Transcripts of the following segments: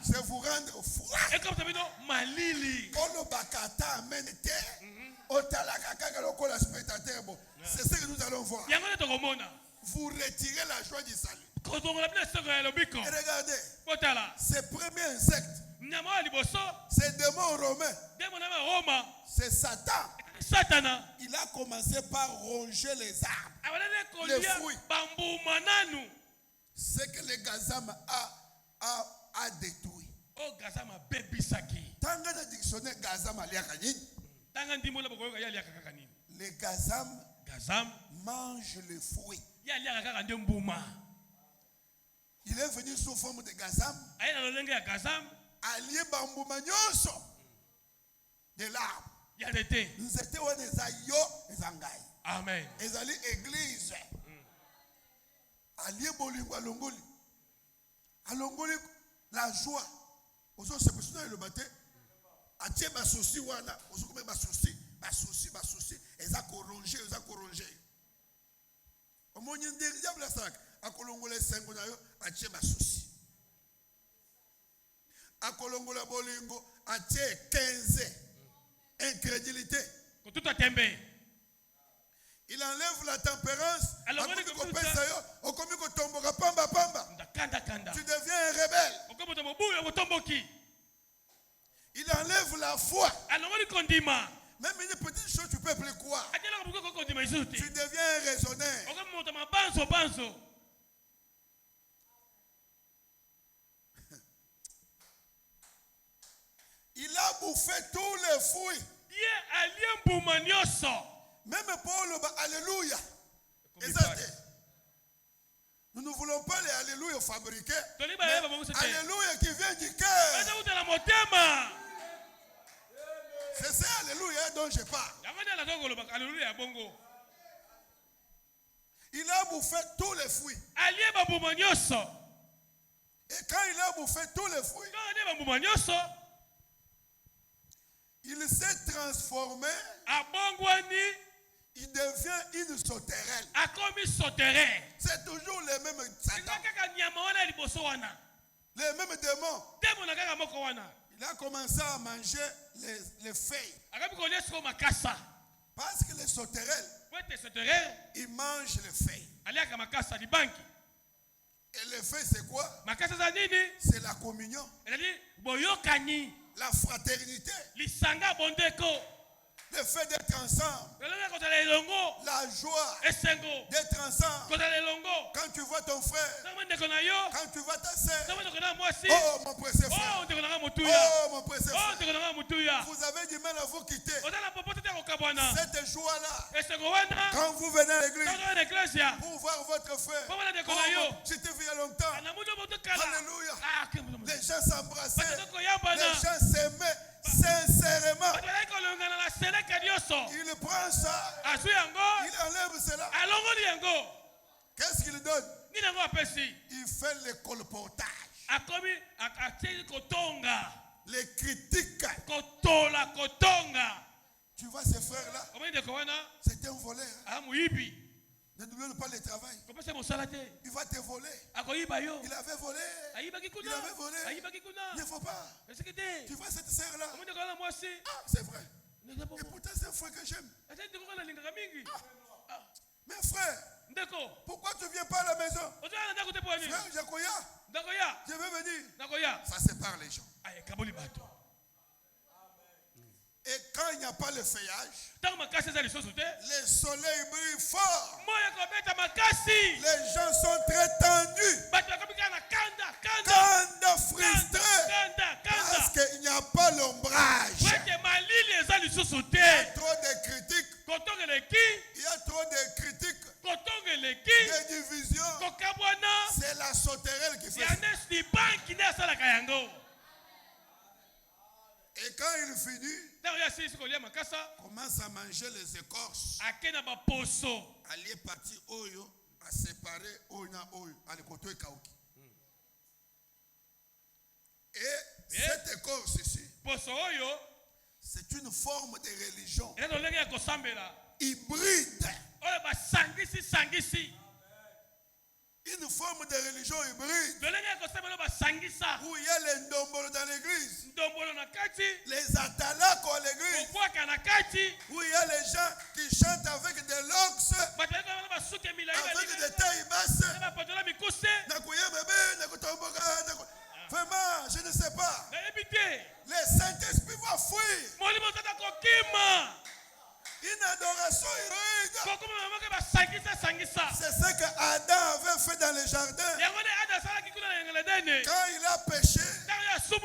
C'est vous rendre froid. Et comme ça veut dire malili. Olo bakata amène terre. Otalaka kaka lokola spectateur bon. C'est ce que nous allons voir. Vous retirez la joie du salut. Et regardez. Ces premiers insectes. C'est démon romain. C'est Satan. Il a commencé par ronger les arbres, les fruits. Ce que le gazam a détruit. Tant que le dictionnaire gazam a le gazam mange les fruits. Il est venu sous forme de gazam. Allié bambouma nyonso de l'arbre. Nous étions des aïeux, des angaïs. Amen. Ils allaient église. Allié bolingo alongoli. Alongoli la joie. Aux autres, c'est pour ça le matin. Atie ma souci wana. Aux autres, ma souci. Ils ont corrongé. Au moins, il y a des diables à ça. A kolongola 5 nayo. Atie ma souci. A kolongola bolingo. Atie 15. Incrédulité. Il enlève la tempérance. Tu deviens un rebelle. Il enlève la foi. Même une petite chose, tu peux plus croire. Tu deviens un raisonneur. Il a bouffé tous les fruits. Même Paul, alléluia. Nous ne voulons pas les alléluia fabriqués. Alléluia qui vient du cœur. C'est ça, alléluia, dont je parle. Il a bouffé tous les fruits. Et quand il a bouffé tous les fruits, il s'est transformé. Il devient une sauterelle. C'est toujours les mêmes Satan. Les mêmes démons. Il a commencé à manger les feuilles. Parce que les sauterelles, ils mangent les feuilles. Et les feuilles, c'est quoi? C'est la communion. La fraternité. Le fait d'être ensemble. La joie d'être ensemble. Quand tu vois ton frère, quand tu vois ta sœur, oh mon précieux frère, oh mon précieux frère, vous avez du mal à vous quitter. Cette joie-là, quand vous venez à l'église pour voir votre frère, oh, j'étais vu il y a longtemps. Alléluia. Les gens s'embrassaient, les gens s'aimaient sincèrement. Il prend ça, il enlève cela. Qu'est-ce qu'il donne? Il fait le colportage, les critiques. Tu vois ces frères-là, c'est un voleur. Ne n'oublie pas le travail. Il va te voler. Il avait volé. Il avait volé. Il ne faut pas. Tu vois cette sœur-là? Ah, c'est vrai. Et pourtant, c'est un frère que j'aime. Mais frère, pourquoi tu ne viens pas à la maison? Frère Jacoya, je veux venir. Ça sépare les gens. Et quand il n'y a pas le feuillage, le soleil brille fort. Les gens sont très tendus. Kanda frustrés. Parce qu'il n'y a pas l'ombrage. Il y a trop de critiques. Il y a trop de critiques. Des divisions. C'est la sauterelle qui fait ça. Et quand il finit, commence à manger les écorces. Aller partir oyo, à séparer oyo, à l'écoute kauki. Et cette écorce ici, c'est une forme de religion hybride. une forme de religion hybride où il y a les ndombolo dans l'église, les atalaks à l'église, où il y a les gens qui chantent avec des locks, avec des tailles basses. Vraiment, je ne sais pas. Les Saint-Esprit va fuir. Une adoration hybride. C'est ce que Adam avait fait dans le jardin. Quand il a péché, au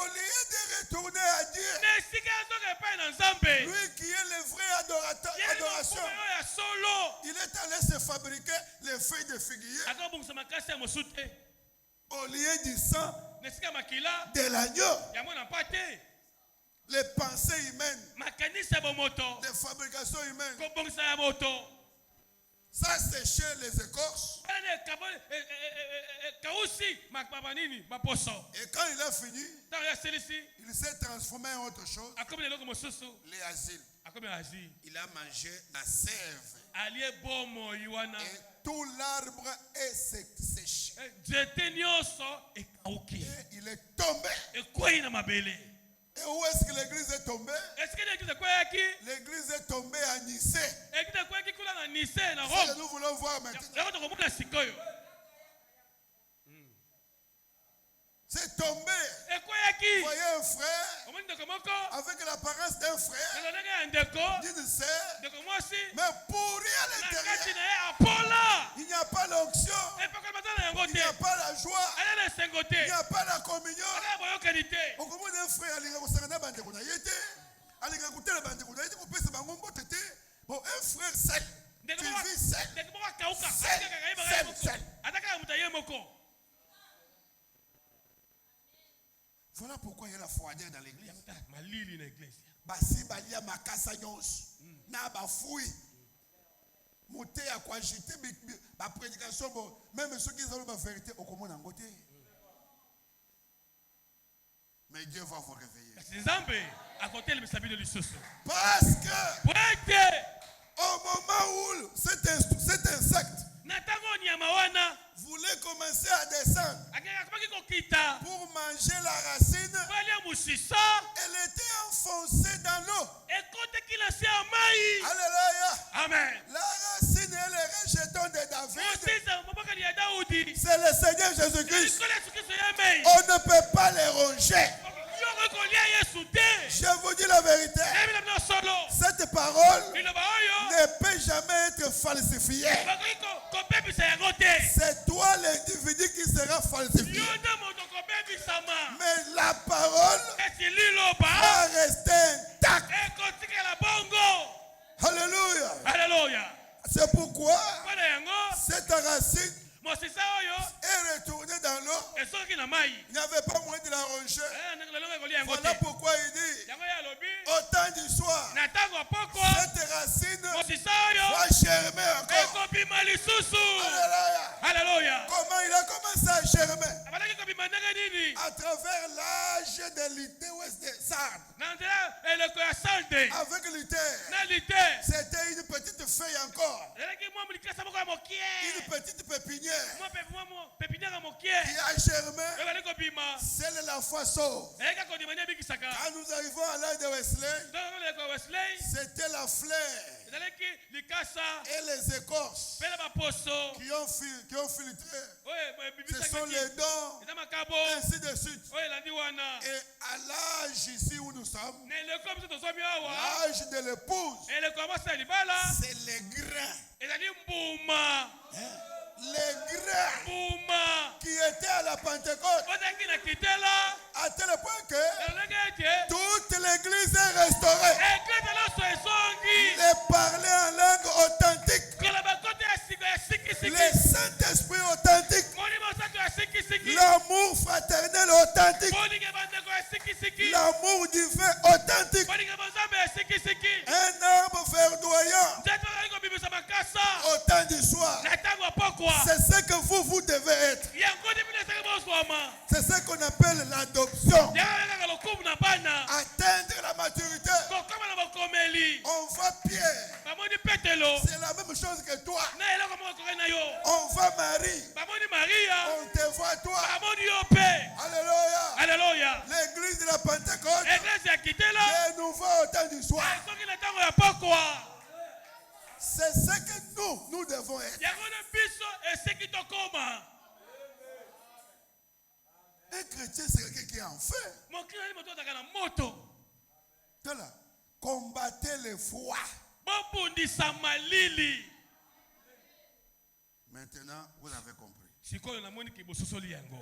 lieu de retourner à Dieu, lui qui est le vrai adoration, il est allé se fabriquer les feuilles de figuier. Au lieu du sang de l'agneau. Les pensées humaines, les fabrications humaines, ça c'est chez les écorces. Et quand il a fini, il s'est transformé en autre chose. Les asiles. Il a mangé la sève. Et tout l'arbre est séché. Et il est tombé. Et où est-ce que l'église est tombée? L'église est tombée à Nicée. C'est ce que nous voulons voir maintenant. C'est tombé. Vous voyez un frère avec l'apparence d'un frère, d'une sœur, mais pourri à l'intérieur. Il n'y a pas l'onction, il n'y a pas la joie, il n'y a pas la communion. Au commun d'un frère, un frère seul, tu vis seul. Voilà pourquoi il y a la froideur dans l'église. Basi balia makasa nyonso na bafoui monter à quoi jeter ma prédication même ceux qui ont la vérité au commun en côté. Mais Dieu va vous réveiller. Parce que au moment où cet insecte voulait commencer à descendre pour manger la racine, elle était enfoncée dans l'eau. Alléluia. Amen. La racine est le rejeton de David. C'est le Seigneur Jésus-Christ. On ne peut pas les ronger. Je vous dis la vérité. Cette parole ne peut jamais être falsifiée. C'est toi l'individu qui sera falsifié. Mais la parole va rester intacte. Alléluia. Alléluia. C'est pourquoi cette racine est retournée dans l'eau. Il n'y avait pas moyen de la ronger. Voilà pourquoi il dit au temps du soir, cette racine va germer encore. Alléluia. Comment il a commencé à germer? À travers l'âge de l'ité ouest des arbres. Avec l'ité, c'était une petite feuille encore. Une petite pépinière qui a germé. C'est la façon. Quand nous arrivons à l'âge de Wesley, c'était la fleur et les écorces qui ont filtré. Ce sont les dons, ainsi de suite. Et à l'âge ici où nous sommes, l'âge de l'épouse, c'est les grains. Les grains qui étaient à la Pentecôte, à tel point que toute l'église est restaurée. Les parler en langue authentique, les Saint-Esprit authentique, l'amour fraternel authentique, l'amour divin authentique, un arbre verdoyant au temps du soir. C'est ce que vous devez être. C'est ce qu'on appelle l'adoption. Atteindre la maturité. On va Pierre. C'est la même chose que toi. On va Marie. à toi. Alléluia. Alléluia. L'église de la Pentecôte est nouveau au temps du soir. C'est ce que nous devons être. Un chrétien, c'est quelqu'un qui est en feu. Combattez le froid. Maintenant, vous avez compris.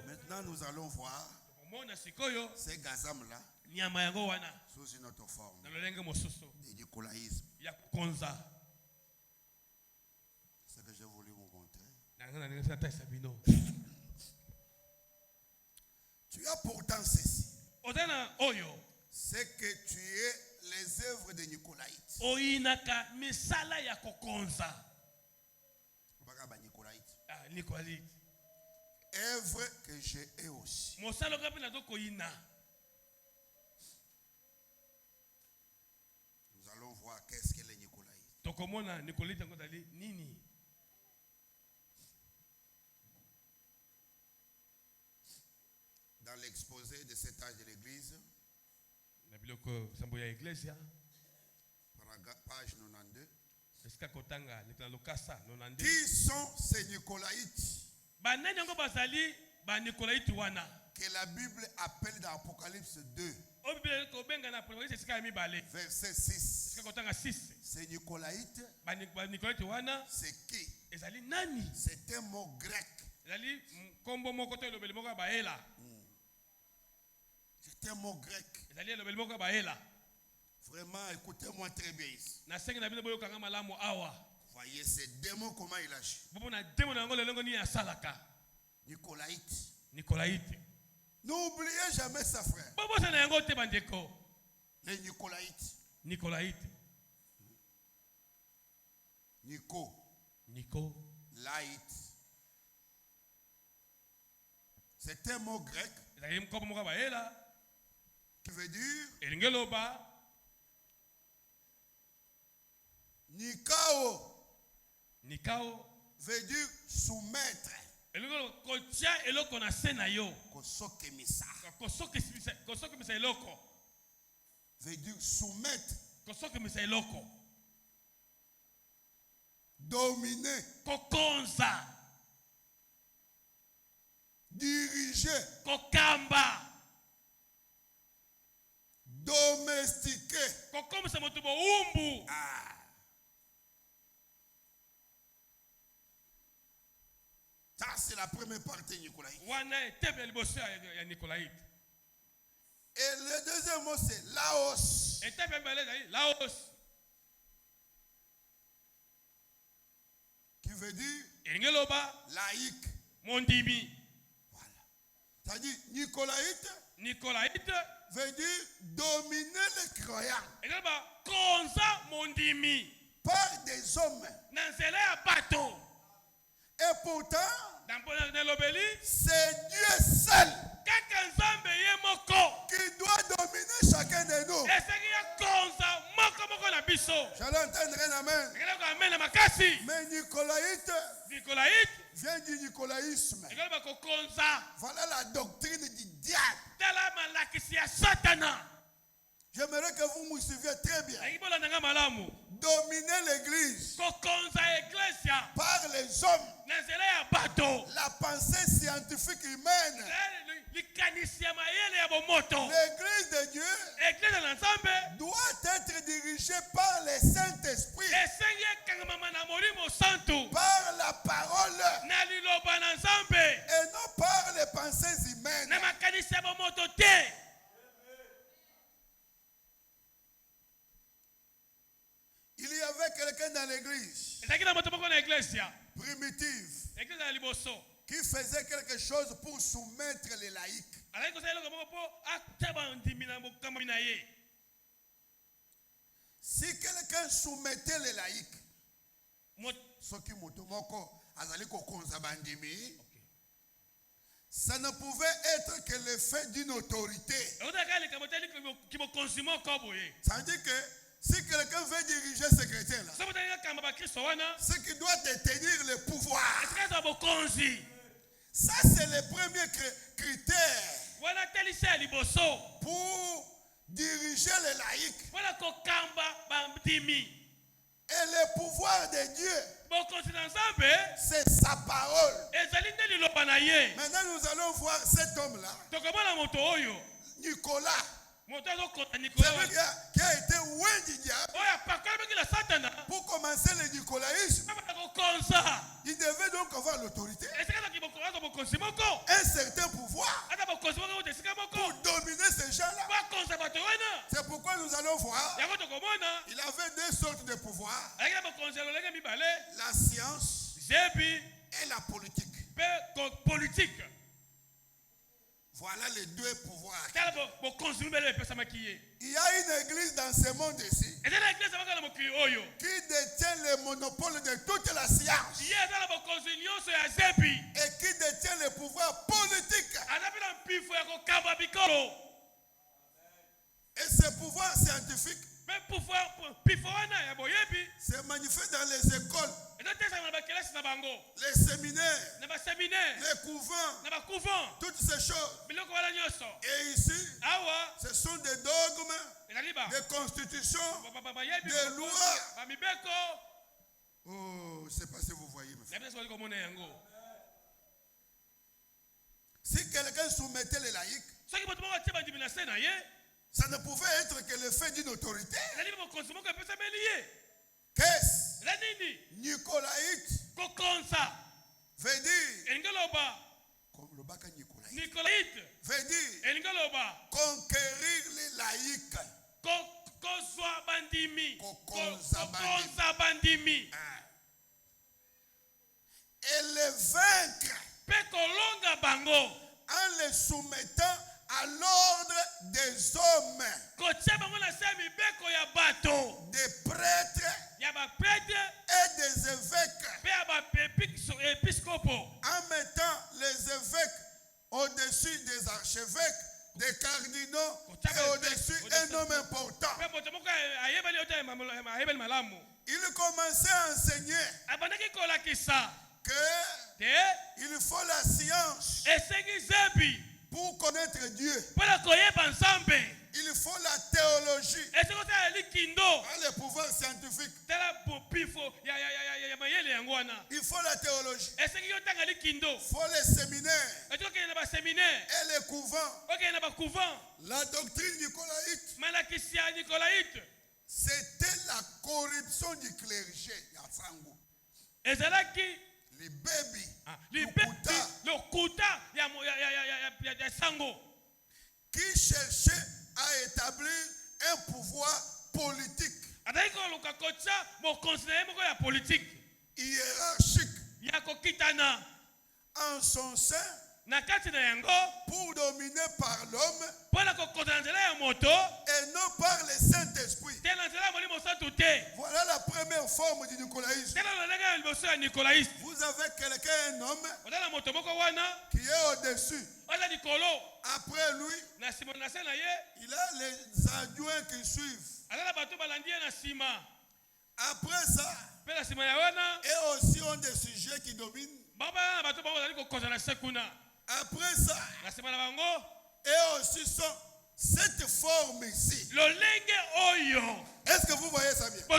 Maintenant, nous allons voir ces gazam-là sous une autre forme. Le nicolaïsme. C'est ce que j'ai voulu vous montrer. Tu as pourtant ceci. C'est que tu es les œuvres de Nicolaïtes. Œuvre que j'ai aussi. Nous allons voir qu'est-ce que les Nicolaïtes. Dans l'exposé de cet âge de l'Église, page 92, qui sont ces Nicolaïtes que la Bible appelle dans Apocalypse 2, verset 6. Ces Nicolaïtes, c'est qui? C'est un mot grec. C'est un mot grec. Vraiment, écoutez-moi très bien ici. Voyez ces démons comment il agit. Nicolaïte. N'oubliez jamais ça, frère. Les Nicolaïtes. Laït. C'est un mot grec qui veut dire Nikao veut dire soumettre. Veut dire soumettre. Dominer. Diriger. Domestiquer. Ça, c'est la première partie Nicolaïte. Et le deuxième mot, c'est Laos. Qui veut dire laïque. Voilà. C'est-à-dire, Nicolaïte veut dire dominer les croyants par des hommes. Et pourtant, c'est Dieu seul qui doit dominer chacun de nous. J'allais entendre un amen. Mais Nicolaïte vient du nicolaïsme. Voilà la doctrine du diable. J'aimerais que vous me suiviez très bien. Dominer l'église par les hommes. La pensée scientifique humaine. L'église de Dieu doit être dirigée par le Saint-Esprit, par la parole et non par les pensées humaines. Il y avait quelqu'un dans l'église primitive qui faisait quelque chose pour soumettre les laïcs. Si quelqu'un soumettait les laïcs, ça ne pouvait être que le fait d'une autorité. Ça veut dire que si quelqu'un veut diriger ce chrétien-là, c'est qu'il doit détenir le pouvoir. Ça, c'est le premier critère pour diriger les laïcs. Et le pouvoir de Dieu, c'est sa parole. Maintenant, nous allons voir cet homme-là, Nicolas, qui a été loin du diable. Pour commencer le nicolaïsme, il devait donc avoir l'autorité, un certain pouvoir pour dominer ces gens-là. C'est pourquoi nous allons voir, il avait deux sortes de pouvoirs: la science et la politique. Voilà les deux pouvoirs. Il y a une église dans ce monde ici qui détient le monopole de toute la science et qui détient le pouvoir politique. Et ce pouvoir scientifique se manifeste dans les écoles, les séminaires, les couvents, toutes ces choses. Et ici, ce sont des dogmes, des constitutions, des lois. Oh, je ne sais pas si vous voyez. Si quelqu'un soumettait les laïcs, ça ne pouvait être que le fait d'une autorité. Qu'est-ce? Nicolaïte veut dire, comme le baka Nicolaïte veut dire conquérir les laïcs. Et les vaincre en les soumettant à l'ordre des hommes, des prêtres et des évêques, en mettant les évêques au-dessus des archevêques, des cardinaux et au-dessus un homme important. Il commençait à enseigner qu'il faut la science pour connaître Dieu. Il faut la théologie, le pouvoir scientifique. Il faut la théologie. Il faut les séminaires et les couvents. La doctrine nicolaïte, c'était la corruption du clergé. Les bébés, le kuta, qui cherchait à établir un pouvoir politique hiérarchique en son sein pour dominer par l'homme et non par le Saint-Esprit. Voilà la première forme du nicolaïsme. Vous avez quelqu'un, un homme, qui est au-dessus. Après lui, il a les adjoints qui suivent. Après ça, et aussi ont des sujets qui dominent. Après ça, et aussi sont cette forme ici. Est-ce que vous voyez ça bien? Vous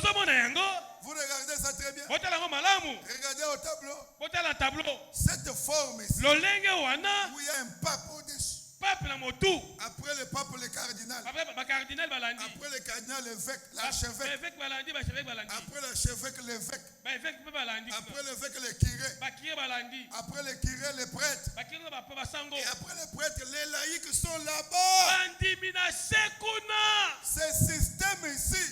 regardez ça très bien. Regardez au tableau. Cette forme ici, où il y a un pape au-dessus. Après le pape, le cardinal. Après le cardinal, l'évêque, l'archevêque. Après l'archevêque, l'évêque. Après l'évêque, le curé. Après le curé, les prêtres. Et après les prêtres, les laïcs sont là-bas. Ce système ici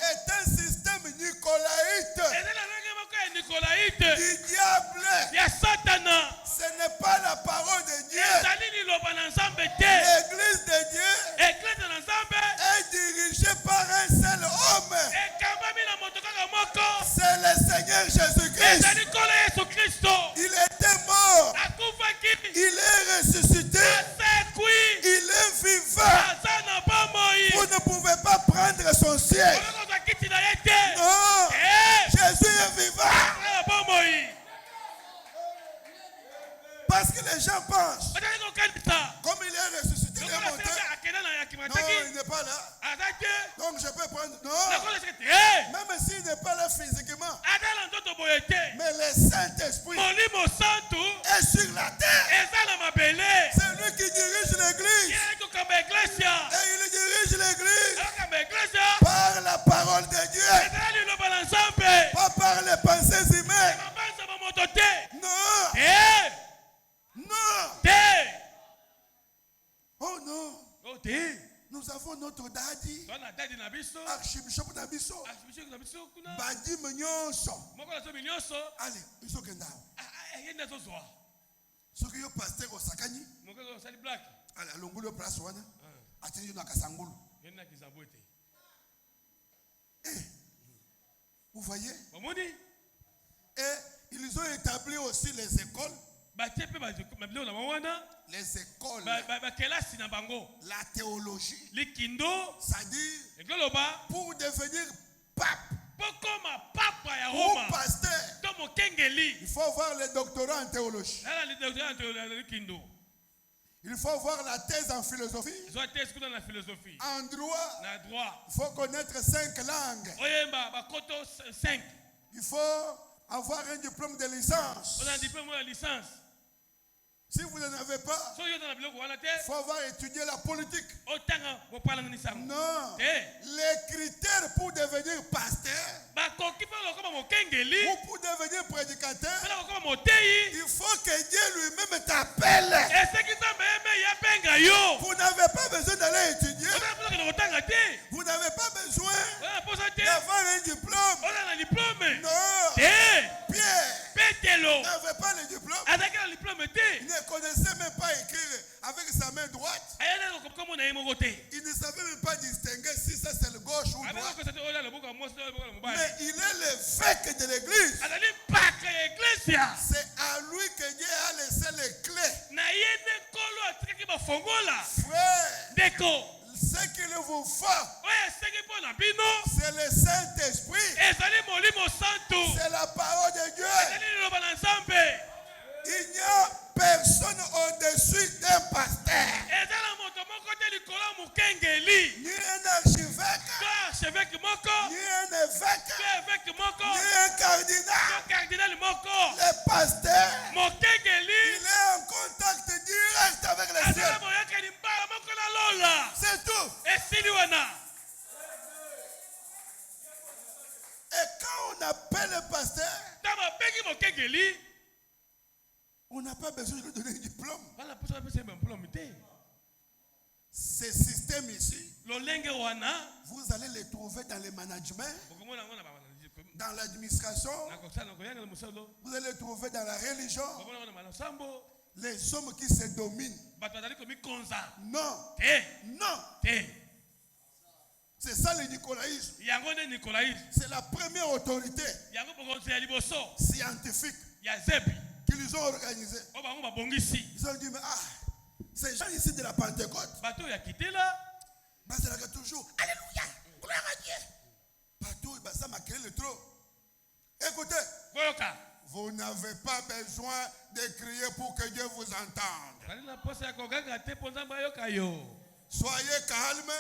est un système nicolaïte. Du diable. Ce n'est pas la parole de Dieu. L'église de Dieu est dirigée par un seul homme. C'est le Seigneur Jésus-Christ. Il était mort. Il est ressuscité. Il est vivant. Vous ne pouvez pas prendre son siège. Non. Jésus est vivant. Parce que les gens pensent, comme il est ressuscité, il est monté. Non, il n'est pas là. Donc je peux prendre. Non. Même s'il n'est pas là physiquement. Mais le Saint-Esprit est sur la terre. C'est lui qui dirige l'église. Et il dirige l'église par la parole de Dieu. Pas par les pensées humaines. Non. Non. Oh non. Nous avons notre daddy. Archbishop Nabiso. Badi Menyonso. Allez, ils ont qu'un ce que yo pasteur au Sakani. Allez, l'ongulo place wana. Attendu na Kasangulu. Vous voyez? Et ils ont établi aussi les écoles. Les écoles. La théologie. C'est-à-dire pour devenir pape. Ou pasteur. Il faut avoir le doctorat en théologie. Il faut avoir la thèse en philosophie. En droit. Il faut connaître 5 langues. Il faut avoir un diplôme de licence. Si vous n'en avez pas, il faut avoir étudié la politique. Non. Les critères pour devenir pasteur ou pour devenir prédicateur, il faut que Dieu lui-même t'appelle. Vous n'avez pas besoin d'aller étudier. Vous n'avez pas besoin d'avoir un diplôme. Non. Pierre n'avait pas le diplôme. Il ne connaissait même pas écrire avec sa main droite. Il ne savait même pas distinguer si ça c'est le gauche ou droite. Mais il est l'évêque de l'église. C'est à lui que Dieu a laissé les clés. Frère, ce qu'il vous faut, c'est le Saint-Esprit. C'est la parole de Dieu. Il n'y a personne au-dessus d'un pasteur. Ni un archevêque, ni un évêque, ni un cardinal. Le pasteur, il est en contact direct avec le ciel. C'est tout. Et quand on appelle le pasteur, on n'a pas besoin de lui donner un diplôme. Ces systèmes ici, vous allez les trouver dans le management, dans l'administration, vous allez les trouver dans la religion. Les hommes qui se dominent. Non. Non. C'est ça le nicolaïsme. C'est la première autorité scientifique qu'ils ont organisée. Ils ont dit, mais ces gens ici de la Pentecôte, c'est toujours Alléluia, gloire à Dieu. Partout, ça m'a créé le trop. Écoutez, vous n'avez pas besoin de crier pour que Dieu vous entende. Soyez calme.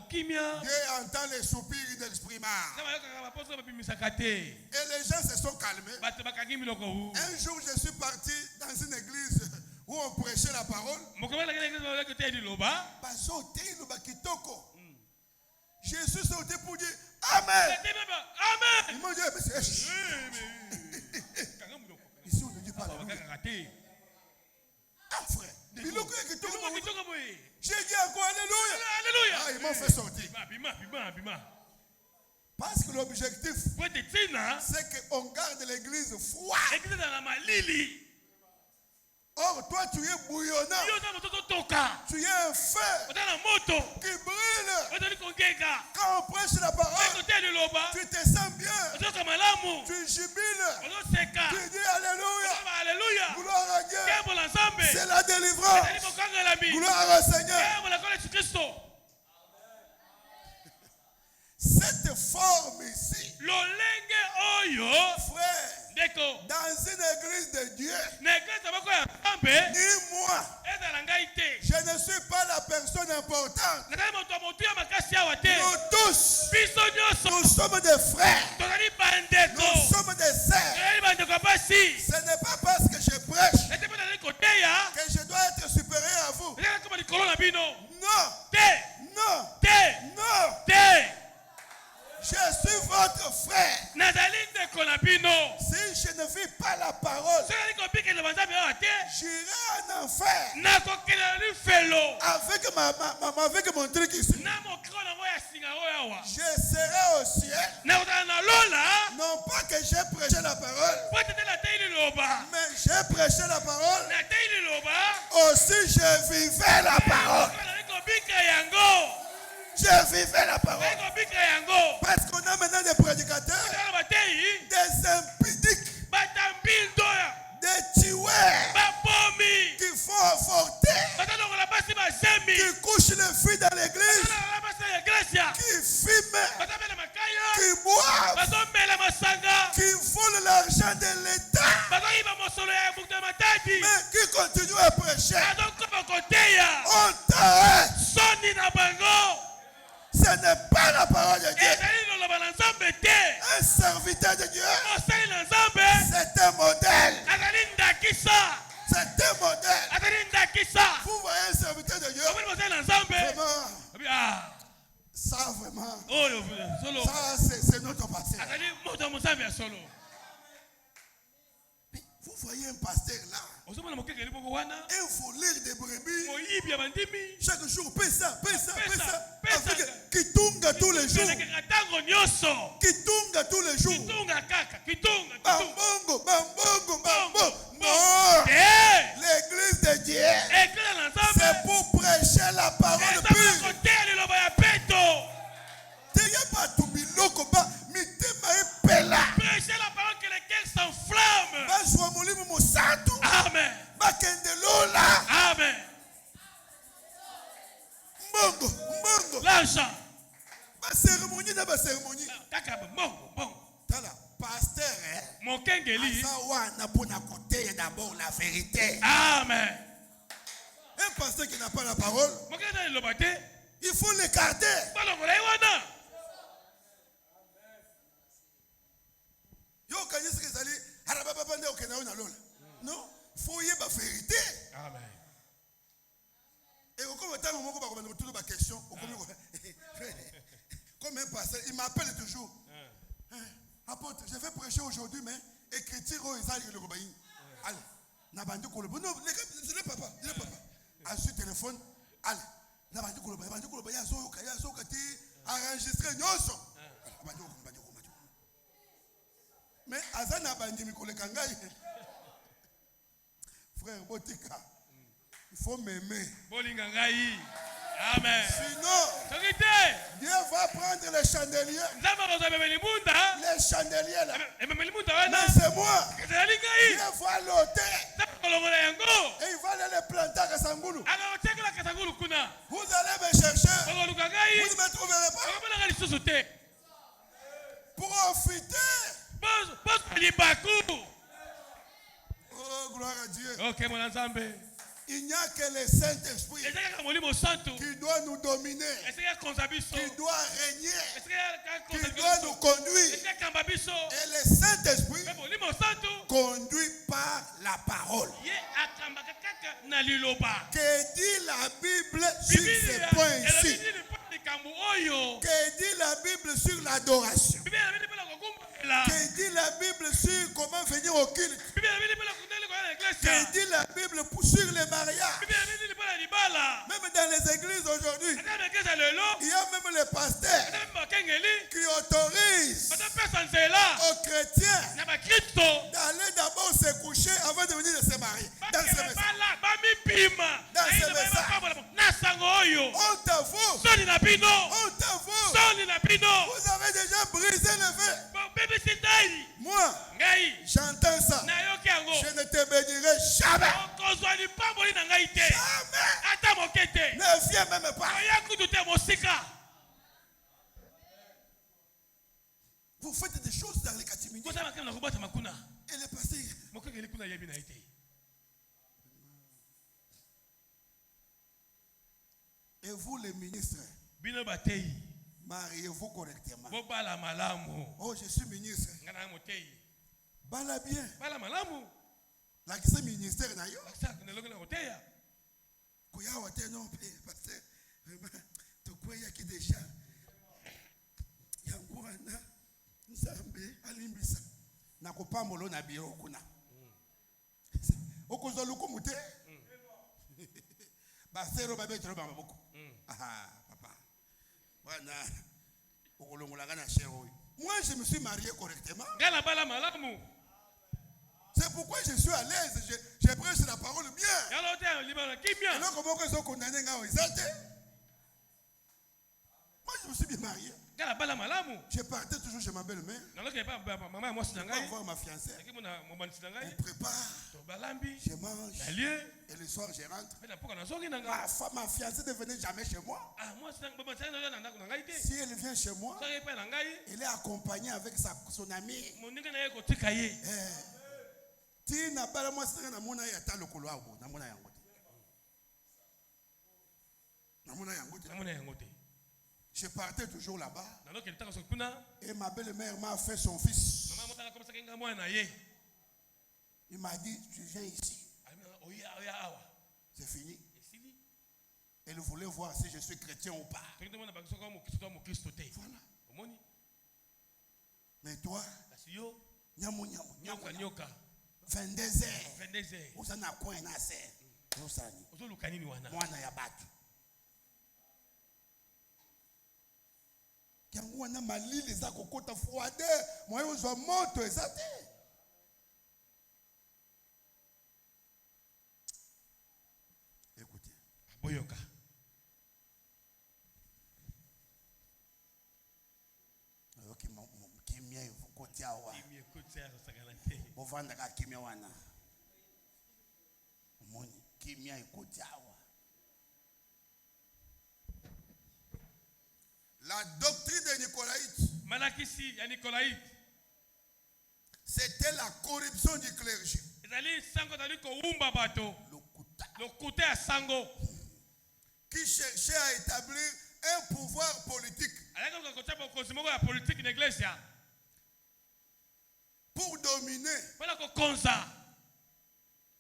Dieu entend les soupirs d'exprimard. Et les gens se sont calmés. Un jour, je suis parti dans une église où on prêchait la parole. Jésus sortait pour dire Amen. Ils m'ont dit, ici on ne dit pas la frère. J'ai dit encore Alléluia. Ils m'ont fait sortir. Parce que l'objectif, c'est qu'on garde l'église froide. Or, toi, tu es bouillonnant. Tu es un feu qui brûle. Quand on prêche la parole, tu te sens bien. Tu jubiles. Tu dis Alléluia. Gloire à Dieu. C'est la délivrance. Gloire au Seigneur. Cette forme ici, frère, dans une église de Dieu, ni moi. Je ne suis pas la personne importante. Nous tous, nous sommes des frères. Nous sommes des sœurs. Ce n'est pas parce que je prêche que je dois être supérieur à vous. Non. Non. Non. Je suis votre frère. Si je ne vis pas la parole, j'irai en enfer avec mon truc ici. Je serai au ciel. Non pas que j'ai prêché la parole, mais j'ai prêché la parole. Aussi je vivais la parole. Je vivais la parole. Parce qu'on a maintenant des prédicateurs, des impudiques, des tueurs qui font avorter, qui couchent les filles dans l'église, qui fument, qui boivent, qui volent l'argent de l'État, mais qui continuent à prêcher. On t'arrête. Ce n'est pas la parole de Dieu. Un serviteur de Dieu, c'est un modèle. C'est un modèle. Vous voyez un serviteur de Dieu, vraiment, ça vraiment, ça c'est notre passé. Vous voyez un pasteur là, un voleur de brebis, chaque jour, paie ça, qui tourne tous les jours, non, l'église de Dieu, c'est pour prêcher la parole pure. Prêchez la parole que les cœurs s'enflamment. Amen. Amen. L'argent. Pasteur, mon kengeli. D'abord la vérité. Amen. Un pasteur qui n'a pas la parole, il faut l'écarter. Non, il faut y avoir la vérité. Amen. Et comme un pasteur, il m'appelle toujours. Apôtre, je vais prêcher aujourd'hui, mais écriture aux Israël le Robaïn. Allez, Nabandi Kolobo. Non, dis-le papa. À ce téléphone, allez, Nabandi Kolobo. Nabandi Kolobo, il y a enregistré Nyoso. Mais Azan Nabandi Mikole Kangai. Frère Botika, il faut m'aimer. Amen. Sinon, Dieu va prendre les chandeliers. Les chandeliers là. Mais c'est moi. Dieu va l'ôter. Et il va aller les planter à Kasangulu. Vous allez me chercher. Vous ne me trouverez pas. Profitez. Oh, gloire à Dieu. Il n'y a que le Saint-Esprit qui doit nous dominer, qui doit régner, qui doit nous conduire. Et le Saint-Esprit conduit par la parole. Que dit la Bible sur ce point ici? Que dit la Bible sur l'adoration? Que dit la Bible sur comment venir au culte? Que dit la Bible sur les mariages? Même dans les églises aujourd'hui, il y a même les pasteurs qui autorisent aux chrétiens d'aller d'abord se coucher avant de venir se marier. Dans ce message. On t'avoue. Vous avez déjà brisé le feu. Moi, j'entends ça. Je ne te bénirai jamais. Jamais. Ne viens même pas. Vous faites des choses dans les catimini. Et les pasteurs. Et vous les ministres, mariez-vous correctement. Oh, je suis ministre. Bala bien. La qui ministère na yo. Koya wate non parce que to koya ki déjà. Yangwana nzambe alimbisa. Na kopamolo na biro kuna. Okozoluku mute. Basero babe tro bamaboko. Ah papa. Wana okolongola na chéro. Moi je me suis marié correctement. C'est pourquoi je suis à l'aise, je prêche la parole bien. Alors comment ils sont condamnés à Isate? Moi je me suis bien marié. Je partais toujours chez ma belle-mère. On voir ma fiancée. On prépare. Je mange. Et le soir je rentre. Ma fiancée ne venait jamais chez moi. Si elle vient chez moi, elle est accompagnée avec son ami. Tina bala mwasanga na mona ya talo kolwabo na mona yango te. Na mona yango te. Je partais toujours là-bas. Et ma belle-mère m'a fait son fils. Il m'a dit, tu viens ici. C'est fini. Elle voulait voir si je suis chrétien ou pas. Voilà. Mais toi, nyamo. 22 heures. Vous en avez quoi un assez? Moi, na ya batu. Yango wana malili za kokota froide. Moi, je vais moto ezate. Écoutez. Boyoka. Kimia côté awa. Bovanda ka kimia wana. Moni kimia côté awa. La doctrine des Nicolaïtes. Malakisi ya Nicolaïte. C'était la corruption du clergé. Qui cherchait à établir un pouvoir politique. Pour dominer.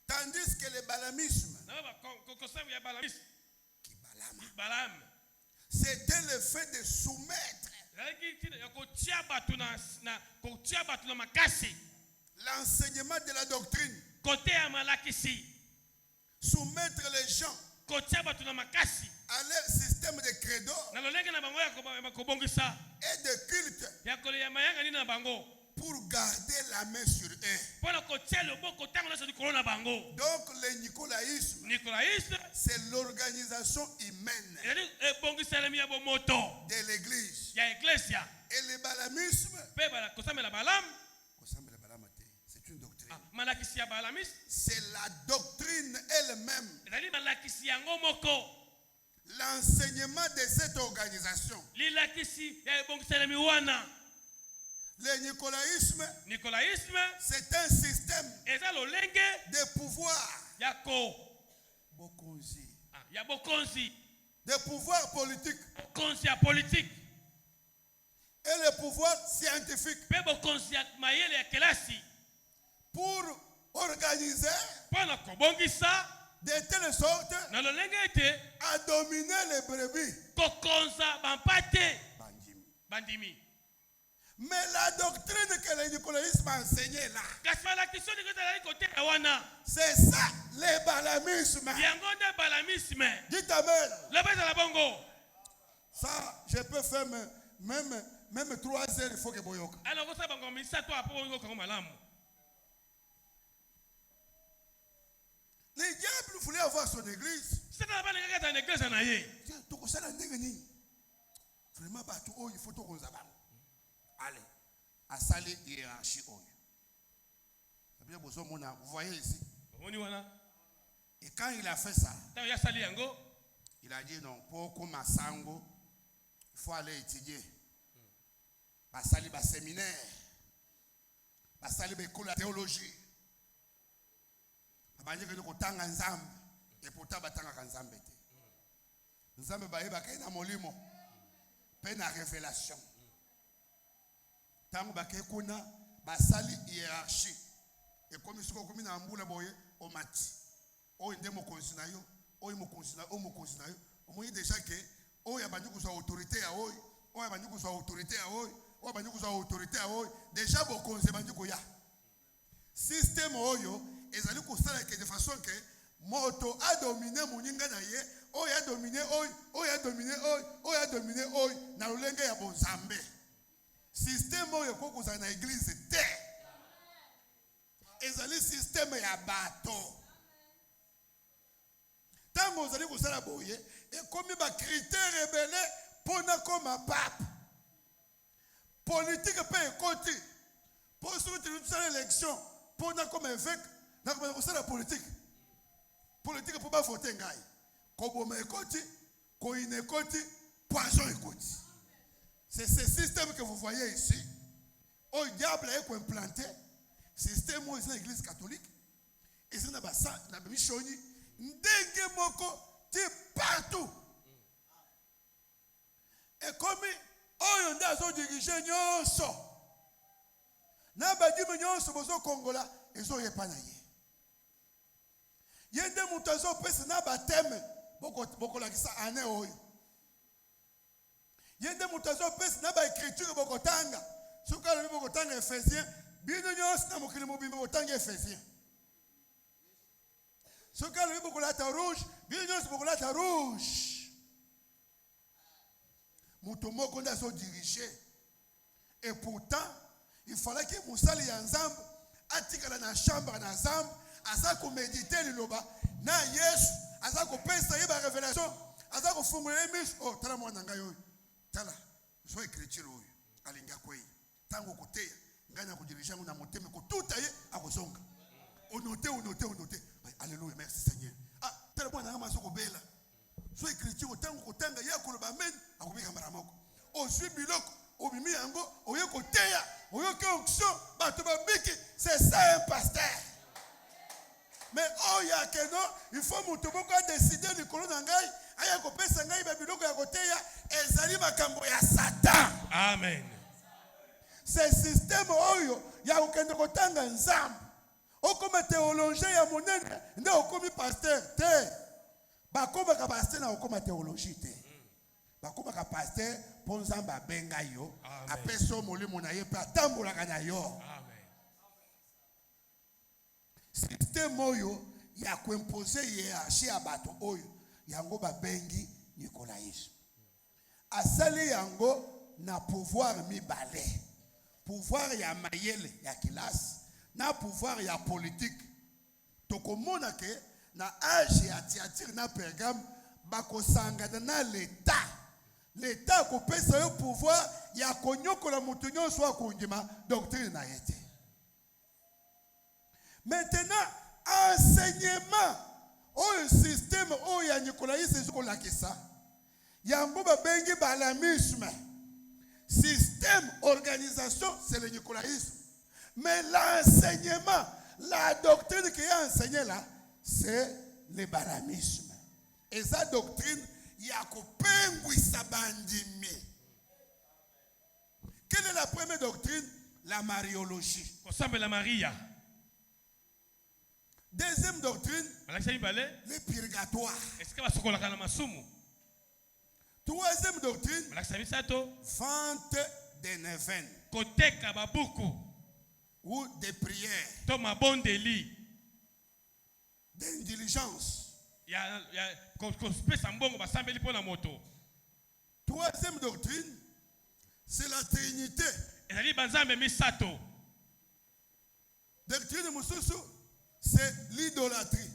Tandis que le balamisme. C'était le fait de soumettre l'enseignement de la doctrine. Soumettre les gens à leur système de credo et de culte pour garder la main sur eux. Donc le nicolaïsme, c'est l'organisation humaine de l'église. Et le balamisme, c'est une doctrine. C'est la doctrine elle-même. L'enseignement de cette organisation. Le nicolaïsme, c'est un système de pouvoir. De pouvoir politique. Et le pouvoir scientifique. Pour organiser de telle sorte à dominer les brebis. Mais la doctrine que le nicolaïsme a enseignée là, c'est ça, le balamisme. Dites amen. Ça, je peux faire même 3 heures, il faut que boyoka. Le diable voulait avoir son église. Vraiment, il faut tout qu'on s'abonne. Allez, à saler hiérarchie. Vous voyez ici. Et quand il a fait ça, il a dit non, pour qu'on m'assango, il faut aller étudier. Basali ba séminaire. Basali ba école de théologie. Et pourtant, batanga nzambe. Nzambe bayeba kay na molimo pe na révélation. Tango bakay kuna basali hiérarchie. Et comme siko komi na mbula boye o mati. O inde mo konsina yo, o mo konsina, o mo konsina yo. O mo déjà que o ya bandu ko sa autorité ya oy, o ya bandu ko sa autorité ya oy, o ya bandu ko sa autorité ya oy. Déjà bo konse bandu ko ya. Système oyo ezali ko sala que de façon que moto a dominé moninga na ye, o ya dominé oy, o ya dominé oy, o ya dominé oy na lolenge ya bonzambe. Système oyo ko ko na église te. Ezali système ya bato. Tango ozali ko sala boye et comme ba critères rebelle pona comme pape. Politique pe ekoti. Pour soutenir une seule élection, pona comme évêque, na ko sala politique. Politique pour pas voter ngai. Koboma ekoti, ko inekoti, poison ekoti. C'est ce système que vous voyez ici. Au diable est implanté. Système où c'est l'église catholique. Et c'est na bishoni. Ndenge moko ti partout. Et comme oyo ndazo dirige nyonso. Na badimi nyonso bozo Kongola ezo yepana ye. Yende mutazo pesa na bateme boko la kisa ane oyo. Yende mutazo pesa na ba écriture boko tanga. Suka le boko tanga Ephésiens, bino nyos na mokili mobimba boko tanga Ephésiens. Suka le boko la ta rouge, bino nyos boko la ta rouge. Muto moko ndazo diriger. Et pourtant, il fallait que Moussali Yanzam atikala na chambre na Zamb. Asa ko méditer liloba na Yesu asa ko pesa yeba révélation asa ko fungula emis oh tala mwana ngai oyo tala so écriture oyo alinga kwei tango koteya ngana ko dirige na moteme ko tuta ye akozonga onote alléluia merci Seigneur ah tala mwana ngama so ko bela so écriture tango kotanga ya ko loba amen akobika maramoko ozwi biloko obimi yango oyo koteya oyo ke onction bato babiki c'est ça un pasteur. Mais oh ya keno il faut mutu boko décider du kolon ngai aya ko pesa ngai ba biloko ya koteya ezali makambo ya Satan. Amen. Ce système oyo ya ukende kotanga nzambe okoma théologie ya monene nde okomi pasteur te bakoma ka pasteur na okoma théologie te bakoma ka pasteur po nzambe abenga yo apeso molimo na ye pa tambola kana yo. Système oyo ya kuimposer hiérarchie à bato oyo yango babengi nicolaïsme. Asali yango na pouvoir mibale. Pouvoir ya mayele ya kilasi na pouvoir ya politique. Tokomona ke na age ya Thyatire na Pergame bakosangana na l'état. L'état ko pesa yo pouvoir ya konyokola mutu nyonso akondima doctrine na yete. Maintenant, enseignement, au système où il y a nicolaïsme, c'est ce qu'on a qui ça. Il y a un peu de balamisme. Système, organisation, c'est le nicolaïsme. Mais l'enseignement, la doctrine qui est enseignée là, c'est le balamisme. Et sa doctrine, il y a coupé sa bandimi. Quelle est la première doctrine? La mariologie. La Maria. Deuxième doctrine, le purgatoire. Troisième doctrine, vente des neuvaines ou des prières, d'indulgence. Troisième doctrine, c'est la Trinité. Doctrine Moussousou, c'est l'idolâtrie.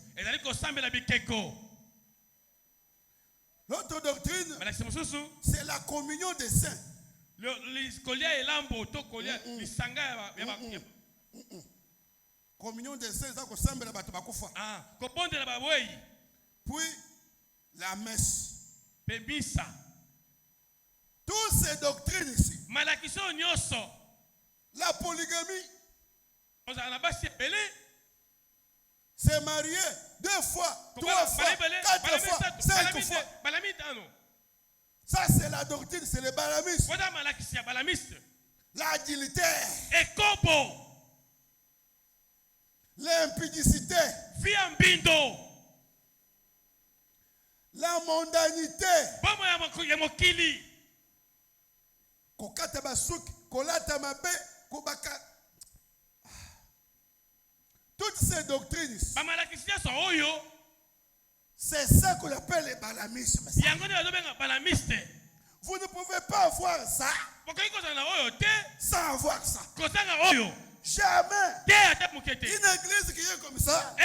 L'autre doctrine, c'est la communion des saints. Communion des saints, puis la messe. Toutes ces doctrines ici, la polygamie, s'est marié 2 fois, 3 fois, 4 fois, 5 fois. Ça, c'est la doctrine, c'est le balamisme. L'adultère. L'impudicité. La mondanité. Kokata basuki, kolata mabe, kobaka. Toutes ces doctrines, c'est ça qu'on appelle le balamisme. Vous ne pouvez pas avoir ça sans avoir ça. Jamais. Une église qui est comme ça,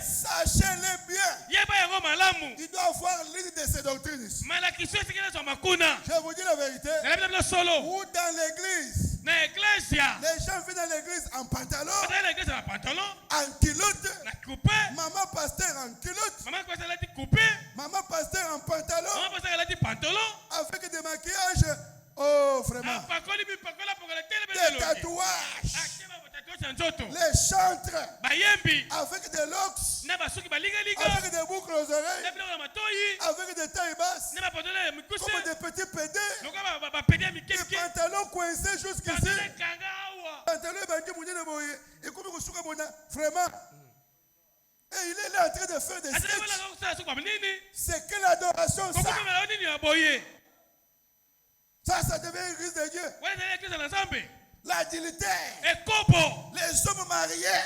sachez-le bien, il doit avoir l'une de ces doctrines. Je vous dis la vérité. Ou dans l'église, les gens viennent dans l'église en pantalon, en culotte, maman pasteur en culotte, maman pasteur en pantalon, avec des maquillages. Oh, vraiment. Des tatouages. Les chantres. Avec des locks. Avec des boucles aux oreilles. Avec des tailles basses. Comme des petits pédés. Des pantalons coincés jusqu'ici. Pantalons vraiment. Et il est là en train de faire des sketchs. C'est quelle adoration ça? Ça devient une église de Dieu. L'adultère. Les hommes mariés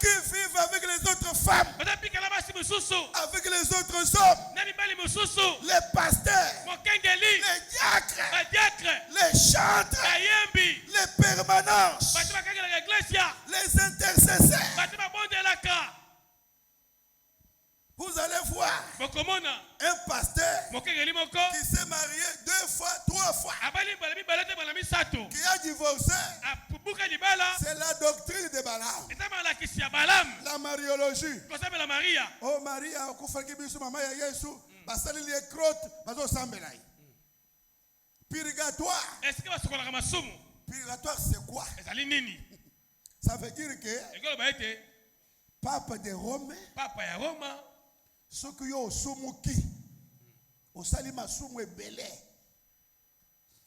qui vivent avec les autres femmes, avec les autres hommes, les pasteurs, les diacres, les chantres, les permanences, les intercesseurs. Vous allez voir un pasteur qui s'est marié 2 fois, 3 fois, qui a divorcé. C'est la doctrine de Balaam. La mariologie. Oh Maria, purgatoire. Purgatoire, c'est quoi? Ça veut dire que Papa de Rome, ce qui est au Somuki, au Salima Sumu et Belé,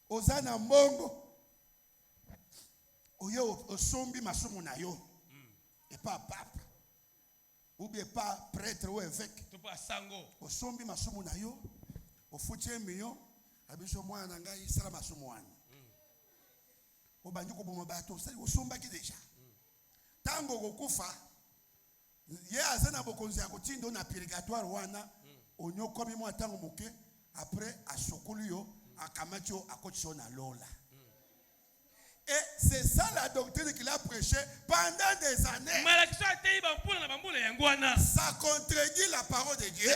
au Zana Mbongo, au Sombi Masumu Nayo, et pas Papa, ou bien pas prêtre ou évêque, au Sombi Masumu Nayo, au Foutier Million, à Bishomoa Nangai, Salamasumuan, au Banduko Bomabato, au Sombaki déjà. Tango Gokufa. Ye azana bokonzi ya kotindo na purgatoire wana onyokomi mo atango moke après asokoli yo akamati yo akotiso na lola. Et c'est ça la doctrine qu'il a prêché pendant des années. Ça contredit la parole de Dieu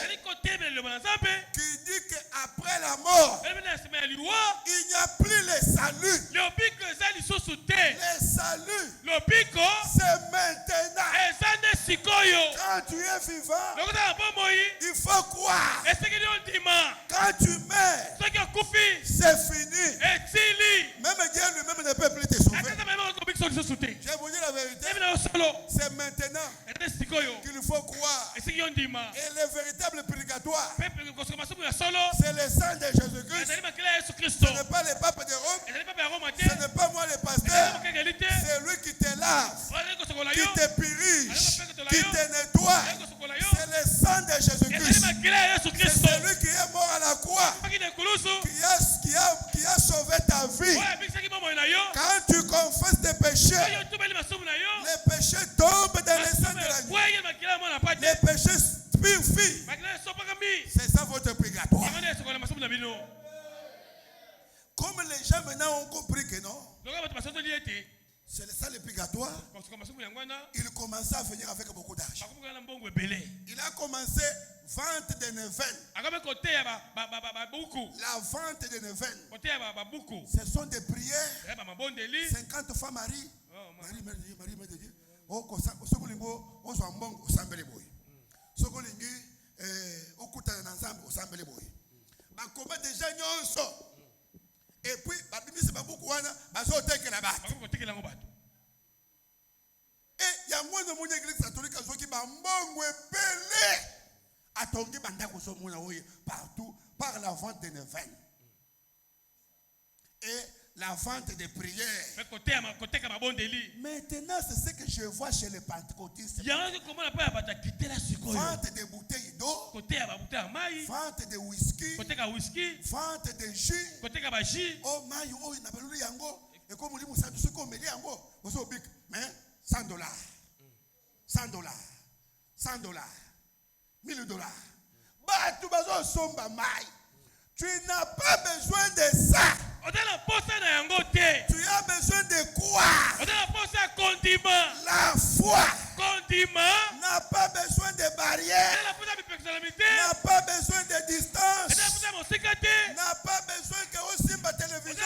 qui dit qu'après la mort, il n'y a plus le salut. Le salut, c'est maintenant. Quand tu es vivant, il faut croire. Quand tu meurs, c'est fini. Même Dieu lui-même ne peut plus te sauver. Je vous dis la vérité. C'est maintenant qu'il faut croire. Et le véritable purgatoire, c'est le sang de Jésus-Christ. Ce n'est pas le pape de Rome. Ce n'est pas moi le pasteur. C'est lui qui te lave, qui te purige, qui te nettoie. C'est le sang de Jésus-Christ. C'est celui qui est mort à la croix, qui a sauvé ta vie. Quand tu confesses tes péchés, les péchés tombent dans le sang de la vie. Les péchés purifient. C'est ça votre purgatoire. Comme les gens maintenant ont compris que non, c'est ça le purgatoire. Il commençait à venir avec beaucoup d'argent. Il a commencé vente de neuvaines. La vente de neuvaines. Ce sont des prières. 50 fois Marie. Marie, Mère de Dieu. Sokolingo, Oswambongo, Sambeleboy. Sokolingi, Okutana Nanzambe, Sambeleboy. Bakoma déjà nyonso. Et puis, babimisi babuku wana, bazo teke la bat. Et il y a yango na mon église catholique azoki ba mbongo epele atongi bandako so mona oye partout par la vente de neuvaines et la vente de prières. Maintenant, c'est ce que je vois chez les pentecôtistes. Vente de bouteilles d'eau, vente de whisky, vente de jus. Oh, maï, oh, il n'a pas lu yango. Et comme on dit, ça, ce qu'on met yango, vous savez, mais $100, $100, $100, $1000. Bah, tu vas somba maï. Tu n'as pas besoin de ça. Tu as besoin de quoi? La foi n'a pas besoin de barrières, n'a pas besoin de distance, n'a pas besoin que aussi ma télévision.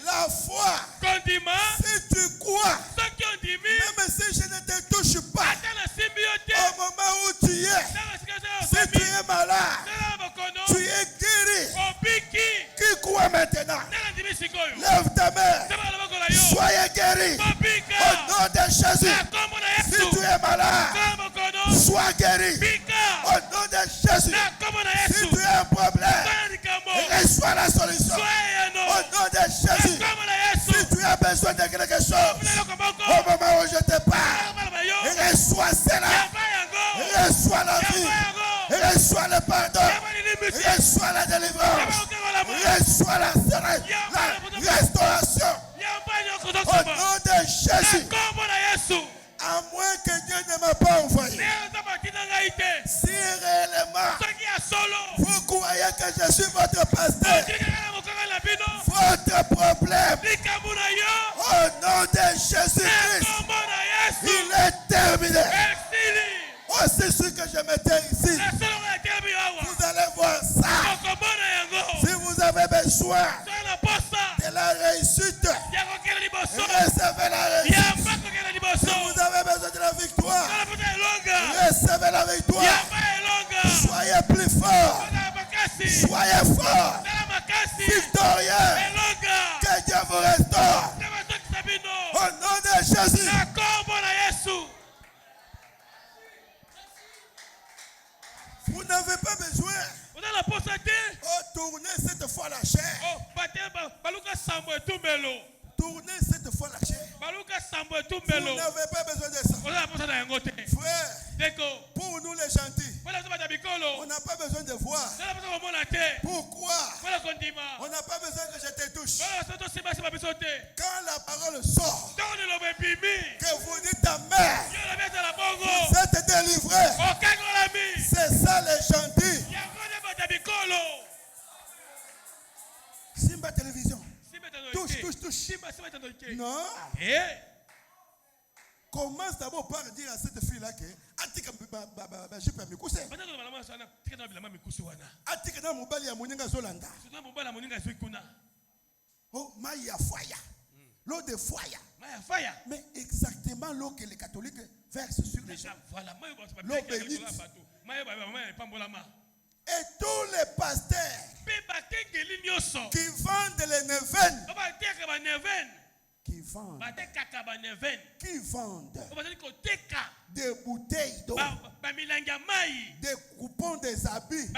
La foi, si tu crois, même si je ne te touche pas, au moment où tu es, si tu es malade, tu es guéri. Qui croit maintenant? Lève ta main. Soyez guéri. Au nom de Jésus. Si tu es malade, sois guéri. Au nom de Jésus. Si tu as un problème, reçois la solution. Au nom de Jésus. Si tu as besoin de quelque chose, au moment où je te parle, reçois cela. Reçois la vie. Reçois le pardon. Reçois la délivrance. Reçois la restauration. Au nom de Jésus. À moins que Dieu ne m'a pas envoyé. Si réellement vous croyez que je suis votre pasteur, votre problème, au nom de Jésus-Christ, il est terminé. Aussi ce que je mettais ici, vous allez voir ça. Si vous avez besoin de la réussite, recevez la réussite. Si vous avez besoin de la victoire, recevez la victoire. Soyez plus fort. Soyez fort. Victorieux. Que Dieu vous restaure. Au nom de Jésus. Vous n'avez pas besoin de tourner cette fois la chair. Tournez cette fois la chair. Vous n'avez pas besoin de ça. Frère, pour nous les gentils, on n'a pas besoin de voir. Pourquoi? On n'a pas besoin que je te touche. Quand la parole sort, que vous dites Amen, vous êtes délivrés. C'est ça les gentils. Simba télévision. Touche. Non. Commence d'abord par dire à cette fille-là que je peux me coucher. Oh, Maya Faya. L'eau de Faya. Mais exactement l'eau que les catholiques versent sur les gens. L'eau bénite. Et tous les pasteurs qui vendent les neuvaines, qui vendent des bouteilles d'eau, des coupons des habits,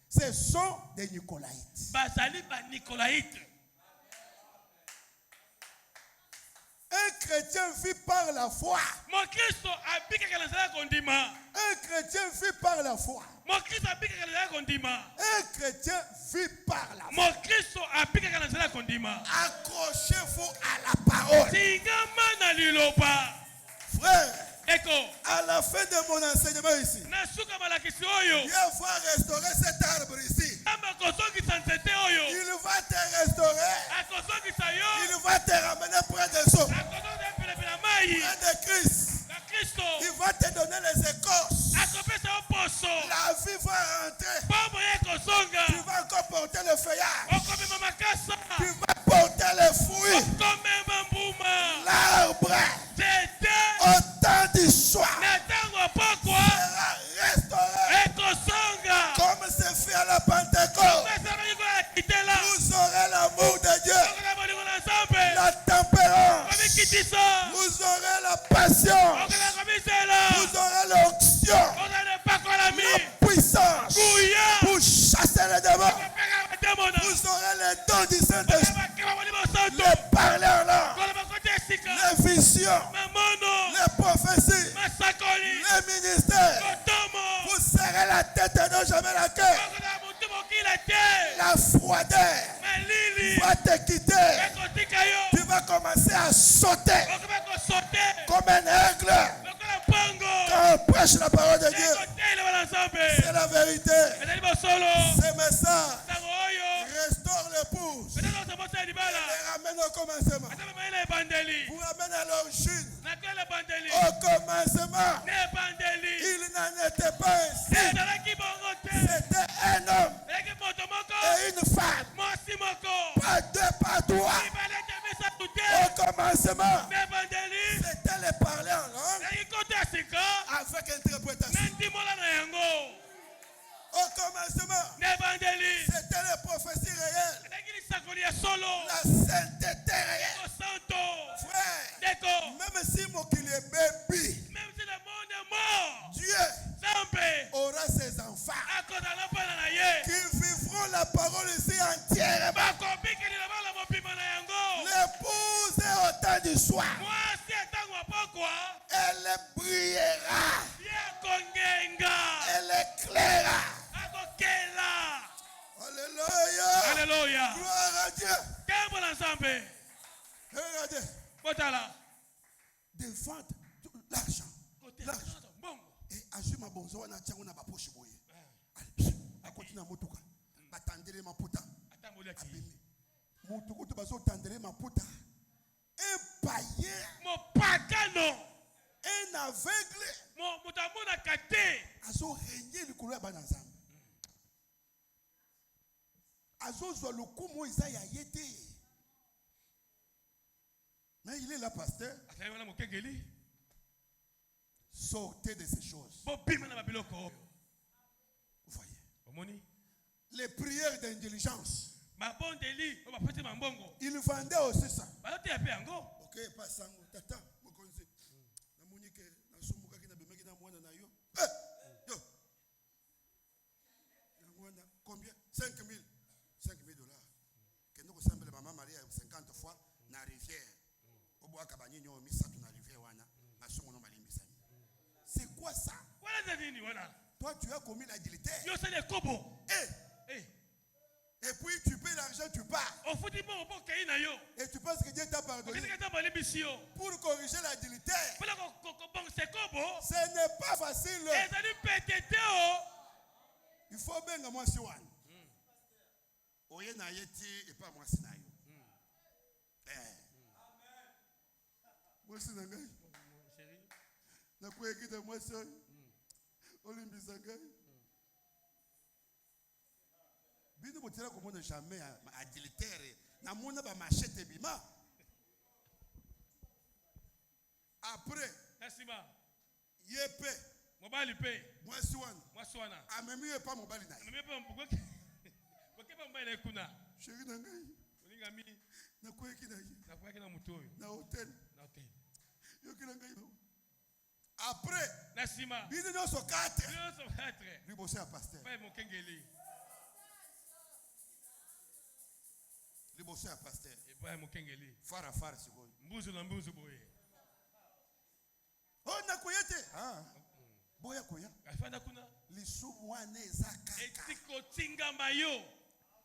ce sont des Nicolaïtes. Un chrétien vit par la foi. Un chrétien vit par la foi. Un chrétien vit par la foi. Accrochez-vous à la parole. Frère, à la fin de mon enseignement ici, Dieu va restaurer cet arbre ici. Il va te restaurer. Il va te ramener près des eaux. Près de Christ. Il va te donner les écorces. La vie va rentrer. Tu vas encore porter le feuillage. Tu vas porter les fruits. L'arbre, au temps du soir, sera restauré. Comme c'est fait à la Pentecôte. Vous aurez l'amour de Dieu. Vous aurez la patience. Vous aurez l'onction. La puissance pour chasser les démons. Vous aurez les dons du Saint-Esprit. Les parler en langue. Les visions. Les prophéties. Les ministères. Vous serrez la tête et non jamais la queue. La froideur va te quitter. Tu vas commencer à sauter comme un aigle. Quand on prêche la parole de Dieu, c'est la vérité. Ces messages restaurent l'épouse. Les ramènent au commencement. Vous ramènez à l'origine. Au commencement, il n'en était pas ainsi. C'était un homme et une femme. Pas deux, pas trois. Au commencement, c'était les parler en langue avec interprétation. Au commencement, c'était les prophéties réelles. La sainteté réelle. Frère, même si mon qu'il est bébé, Dieu aura ses enfants qui vivront la parole ici entièrement. L'épouse est au temps du soir. Elle brillera. Elle éclairera. Alléluia. Alléluia. Gloire à Dieu. Regardez. Défendre l'argent. Et agir ma bonne zoa na tiango na bapoche boye. A continuer motuka. Batandere maputa. Abimi. Motuko to baso tandere maputa. Un païen. Mon pagano. Un aveugle. Mon mutamuna kate. Azo régner le couloir banazam. Azo zo le kumo Isaïa yete. Mais il est là, pasteur. Sortez de ces choses. Vous voyez. Les prières d'intelligence. Il vendait aussi ça. Ok, pas ça. Tata, combien? 5 000. 5 000 $. Que nous ressemblons à maman Marie 50 fois dans la rivière. C'est quoi ça? Toi, tu as commis l'adultère. Et puis tu payes l'argent, tu pars. Et tu penses que Dieu t'a pardonné. Pour corriger l'adultère, ce n'est pas facile. Il faut bien que moi si one. Oye na yeti et pas moi si na yo. Moi si na ngai. Na ko ekita moi si. Olimbisa ngai. Bino botela ko mona jamais adultère na mona ba machete bima. Après, yepe. Mobile pay. Moi si one. Amemi e pas mobile na. Chérie nangai. Na ko ekita yi. Na hôtel. Après, il nous sommes 4. Lui bosser à pasteur. Lui bosser à pasteur. Fara fara c'est bon. Oh na koyete. Ah. Boya koya. Li soumwane zakaka. Etikotinga mayo.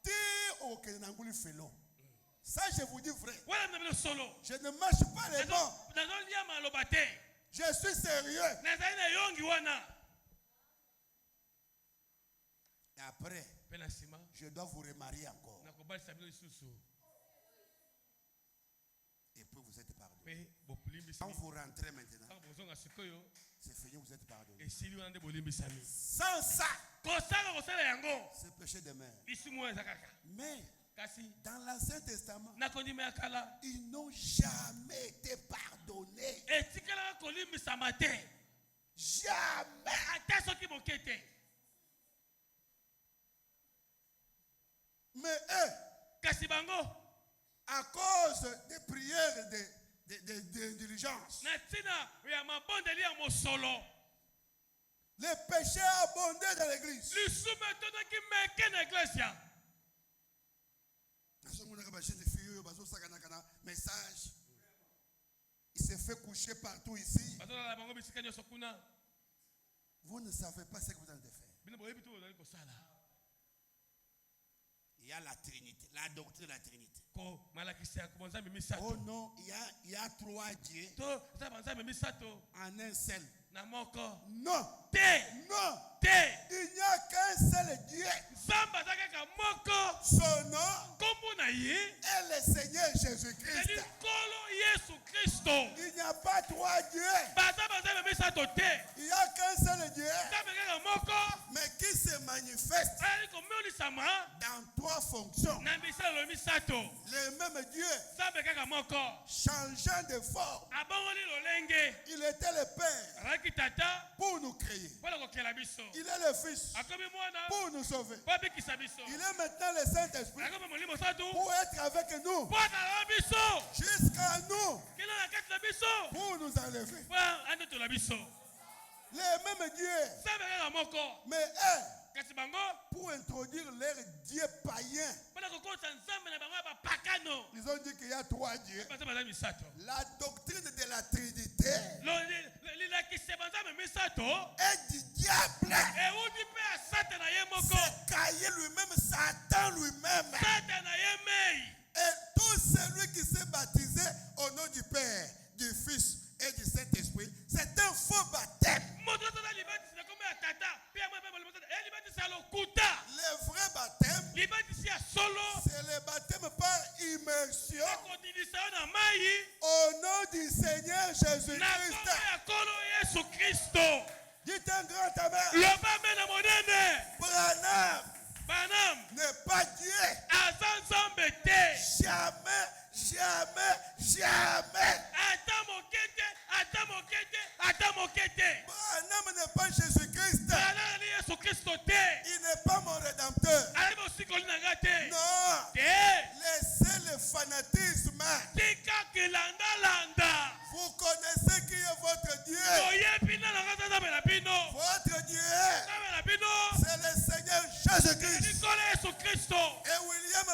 Ti o ke na nguli felo. Ça, je vous dis vrai. Je ne marche pas les bons. Je suis sérieux. Et après, je dois vous remarier encore. Et puis vous êtes pardonné. Quand vous rentrez maintenant, c'est fini, vous êtes pardonné. Sans ça, c'est péché de mer. Mais dans l'Ancien Testament, ils n'ont jamais été pardonnés. Jamais. Mais eux, à cause des prières de négligence. Les péchés abondaient dans l'église. Message. Il s'est fait coucher partout ici. Vous ne savez pas ce que vous allez faire. Il y a la Trinité, la doctrine de la Trinité. Oh non, il y a 3 dieux en un seul. Non. Non. Il n'y a qu'un seul Dieu. Son nom est le Seigneur Jésus-Christ. Il n'y a pas 3 dieux. Il n'y a qu'un seul Dieu. Mais qui se manifeste dans 3 fonctions. Le même Dieu, changeant de forme. Il était le Père pour nous créer. Il est le Fils pour nous sauver. Il est maintenant le Saint-Esprit pour être avec nous jusqu'à nous, pour nous enlever. Le même Dieu, mais pour introduire leur Dieu païen. Ils ont dit qu'il y a 3 dieux. La doctrine de la Trinité est du diable. C'est Caïn lui-même, Satan lui-même. Et tout celui qui s'est baptisé au nom du Père, du Fils et du Saint-Esprit, c'est un faux baptême. Le vrai baptême, c'est le baptême par immersion au nom du Seigneur Jésus-Christ. Dites un grand amen. Branham n'est pas Dieu. Jamais, jamais, jamais. Branham n'est pas Jésus-Christ. Il n'est pas mon rédempteur. Non. Laissez le fanatisme. Vous connaissez qui est votre Dieu. Votre Dieu, c'est le Seigneur Jésus-Christ. Et William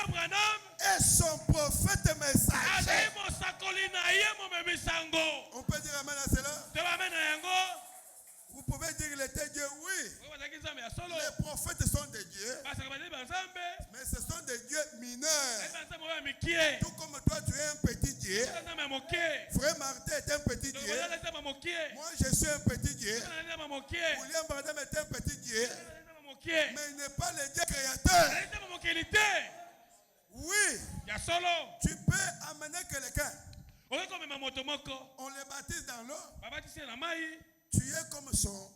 Branham est son prophète messager. On peut dire amen à cela. Vous pouvez dire qu'il était Dieu, oui. Les prophètes sont des dieux, mais ce sont des dieux mineurs. Tout comme toi, tu es un petit Dieu. Frère Martin est un petit Dieu. Moi, je suis un petit Dieu. William Branham est un petit Dieu. Mais il n'est pas le Dieu créateur. Oui. Tu peux amener quelqu'un. On le baptise dans l'eau. Tu es comme son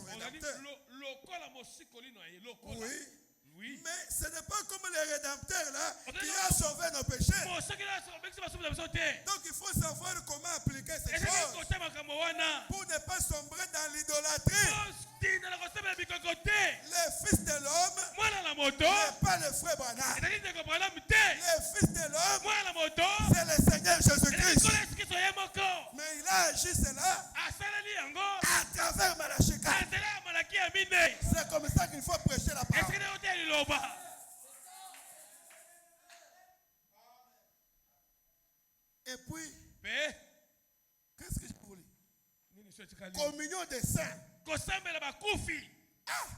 rédempteur. Oui. Mais ce n'est pas comme le rédempteur là qui a sauvé nos péchés. Donc il faut savoir comment appliquer ces choses pour ne pas sombrer dans l'idolâtrie. Le Fils de l'homme n'est pas le frère Branham. Le Fils de l'homme, c'est le Seigneur Jésus-Christ. Mais il a agi cela à travers Malachika. C'est comme ça qu'il faut prêcher la parole. Et puis, qu'est-ce que je voulais? Communion des saints. Ah!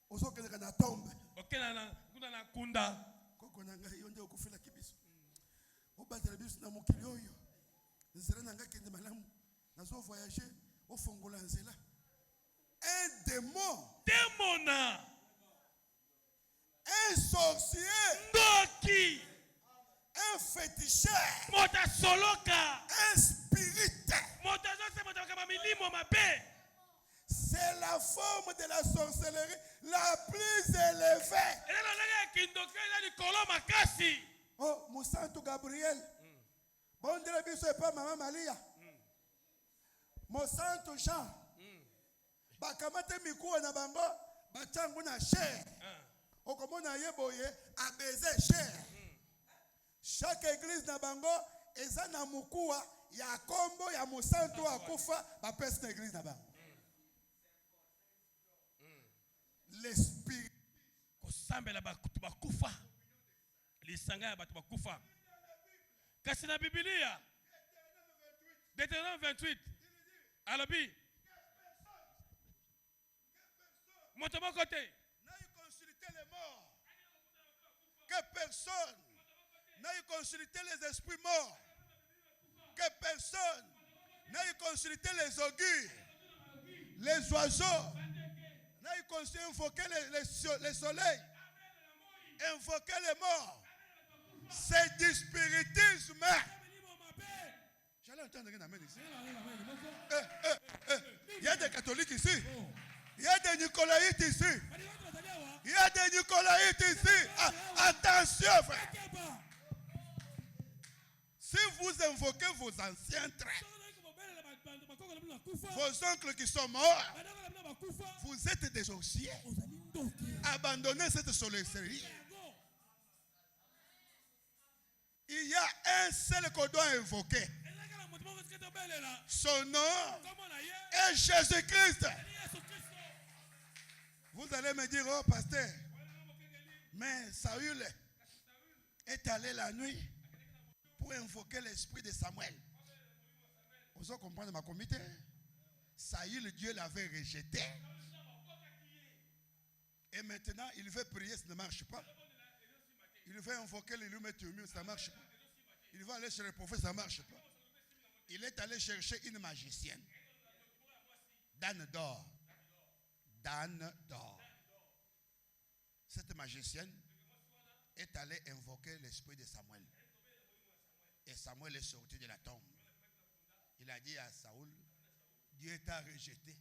Ozo kende na tombe. Okena kunda. Koko nanga yonde okufila kibiso. Obatela biso na mokili oyo. Nzela nanga kende malamu. Nazo voyager au fongola nzela. Un démon. Un sorcier. Ndoki. Un féticheur. Motasoloka. Un spirit. C'est la forme de la sorcellerie la plus élevée. Oh, Moussantou Gabriel. Bon, de la biso et pas Maman Malia. Moussantou Jean. Bakamate mikuwa na bango. Bachangu na cher. Okomona yeboye a baiser cher. Chaque église na bango, eza na mukuwa ya kombo ya musantu akufa ba pesa na église na bango. L'esprit kosambela batu bakufa lisanga ya batu bakufa kasi na Biblia Deutéronome 28 alobi moto moko te n'aille consulter les morts, que personne n'aille consulter les esprits morts, que personne n'aille consulter les augures, les oiseaux, n'aille invoquer les soleils, invoquer les morts. C'est du spiritisme. J'allais entendre un amen ici. Il y a des catholiques ici. Il y a des nicolaïtes ici. Il y a des nicolaïtes ici. Attention, frère. Si vous invoquez vos anciens traits, vos oncles qui sont morts, vous êtes des sorciers. Abandonnez cette sorcellerie. Il y a un seul qu'on doit invoquer. Son nom est Jésus-Christ. Vous allez me dire, oh pasteur, mais Saül est allé la nuit pour invoquer l'esprit de Samuel. Vous allez comprendre ma comité. Saül, Dieu l'avait rejeté. Et maintenant, il veut prier, ça ne marche pas. Il veut invoquer les lumières, ça ne marche pas. Il va aller chez le prophète, ça ne marche pas. Il est allé chercher une magicienne. Dan d'or. Dan d'or. Cette magicienne est allée invoquer l'esprit de Samuel. Et Samuel est sorti de la tombe. Il a dit à Saoul, Dieu t'a rejeté.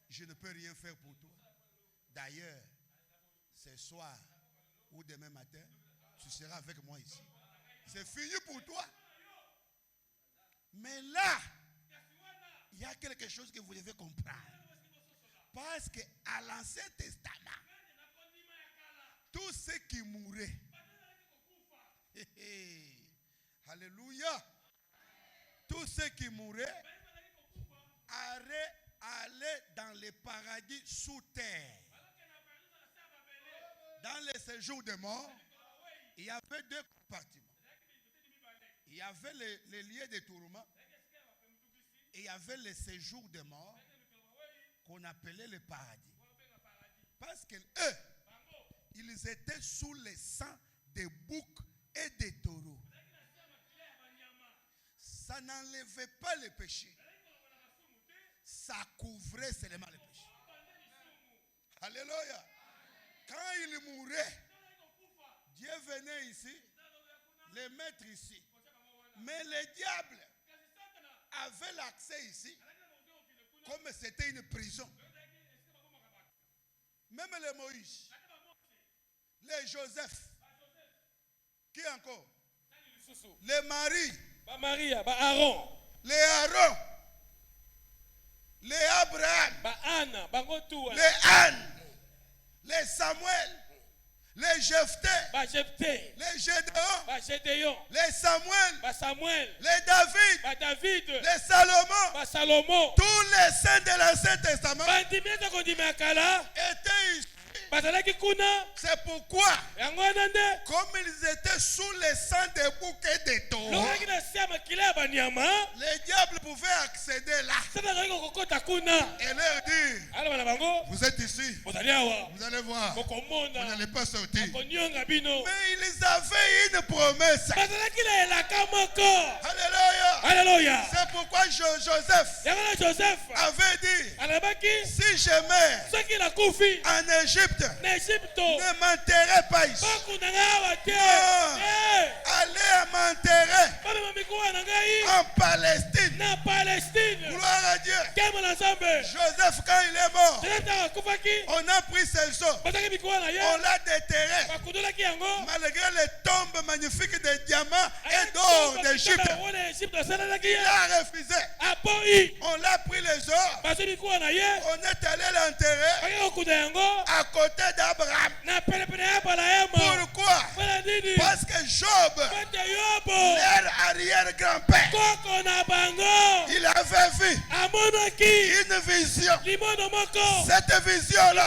Je ne peux rien faire pour toi. D'ailleurs, ce soir ou demain matin, tu seras avec moi ici. C'est fini pour toi. Mais là, il y a quelque chose que vous devez comprendre. Parce qu'à l'Ancien Testament, tous ceux qui mouraient, alléluia, tous ceux qui mouraient allaient dans le paradis sous terre. Dans les séjours de mort, il y avait deux compartiments. Il y avait les lieux de tourment et il y avait les séjours de mort qu'on appelait le paradis. Parce que eux, ils étaient sous le sang des boucs et des taureaux. Ça n'enlevait pas le péché. Ça couvrait seulement le péché. Alléluia. Quand il mourait, Dieu venait ici, les mettre ici. Mais le diable avait l'accès ici, comme c'était une prison. Même les Moïse, les Joseph, qui encore? Les Marie, les Aaron, les Abraham, les Anne, les Samuel, les Jephthé, les Gédéon, les Samuel, les David, les Salomon, tous les saints de l'Ancien Testament étaient ici. C'est pourquoi, comme ils étaient sous le sang des boucs et des taureaux, les diables pouvaient accéder là et leur dire, vous êtes ici, vous allez voir, vous n'allez pas sortir. Mais ils avaient une promesse. Alléluia. C'est pourquoi Joseph avait dit, si je meurs en Égypte, ne m'enterrez pas ici. Allez m'enterrer en Palestine. Gloire à Dieu. Joseph, quand il est mort, on a pris ses os, on l'a déterré malgré les tombes magnifiques de diamants et d'or d'Égypte. Il a refusé. On l'a pris les ors. On est allé l'enterrer à côté d'Abraham. Pourquoi? Parce que Job, leur arrière-grand-père, il avait vu une vision. Cette vision-là,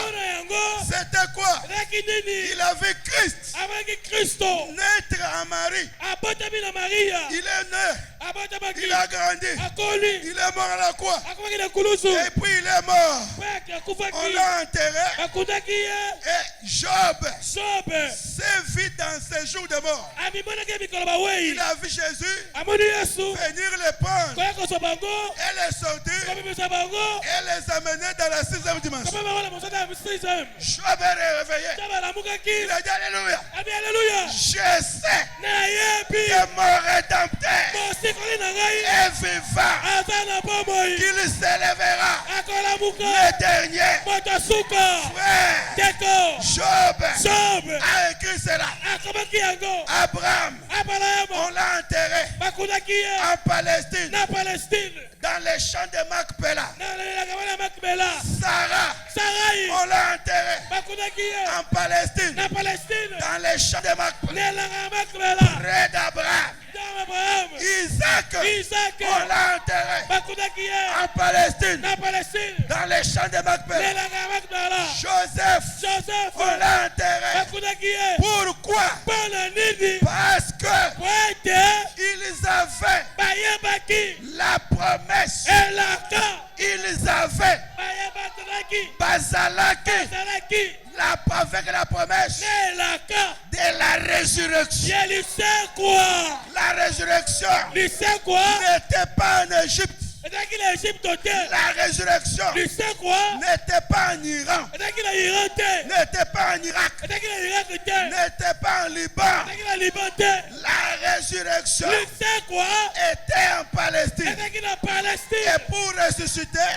c'était quoi? Il a vu Christ naître à Marie. Il est né. Il a grandi. Il est mort à la croix. Et puis il est mort. On l'a enterré. Et Job s'est vu dans ses jours de mort. Il a vu Jésus venir les prendre et les sortir et les amener dans la 6e dimension. Job est réveillé. Il a dit Alléluia. Je sais que mon rédempteur est vivant, qu'il s'élèvera le dernier. Frère, Job a écrit cela. Abraham, on l'a enterré en Palestine, dans les champs de Macpéla. Sarah, on l'a enterré en Palestine, dans les champs de Macpéla. Près d'Abraham. Isaac, on l'a enterré en Palestine, dans les champs de Macpéla. Joseph, on l'a enterré. Pourquoi? Parce que ils avaient la promesse. Ils avaient avec la promesse de la résurrection. La résurrection n'était pas en Égypte. La résurrection n'était pas en Iran, n'était pas en Irak, n'était pas en Liban. La résurrection était en Palestine. Et pour ressusciter,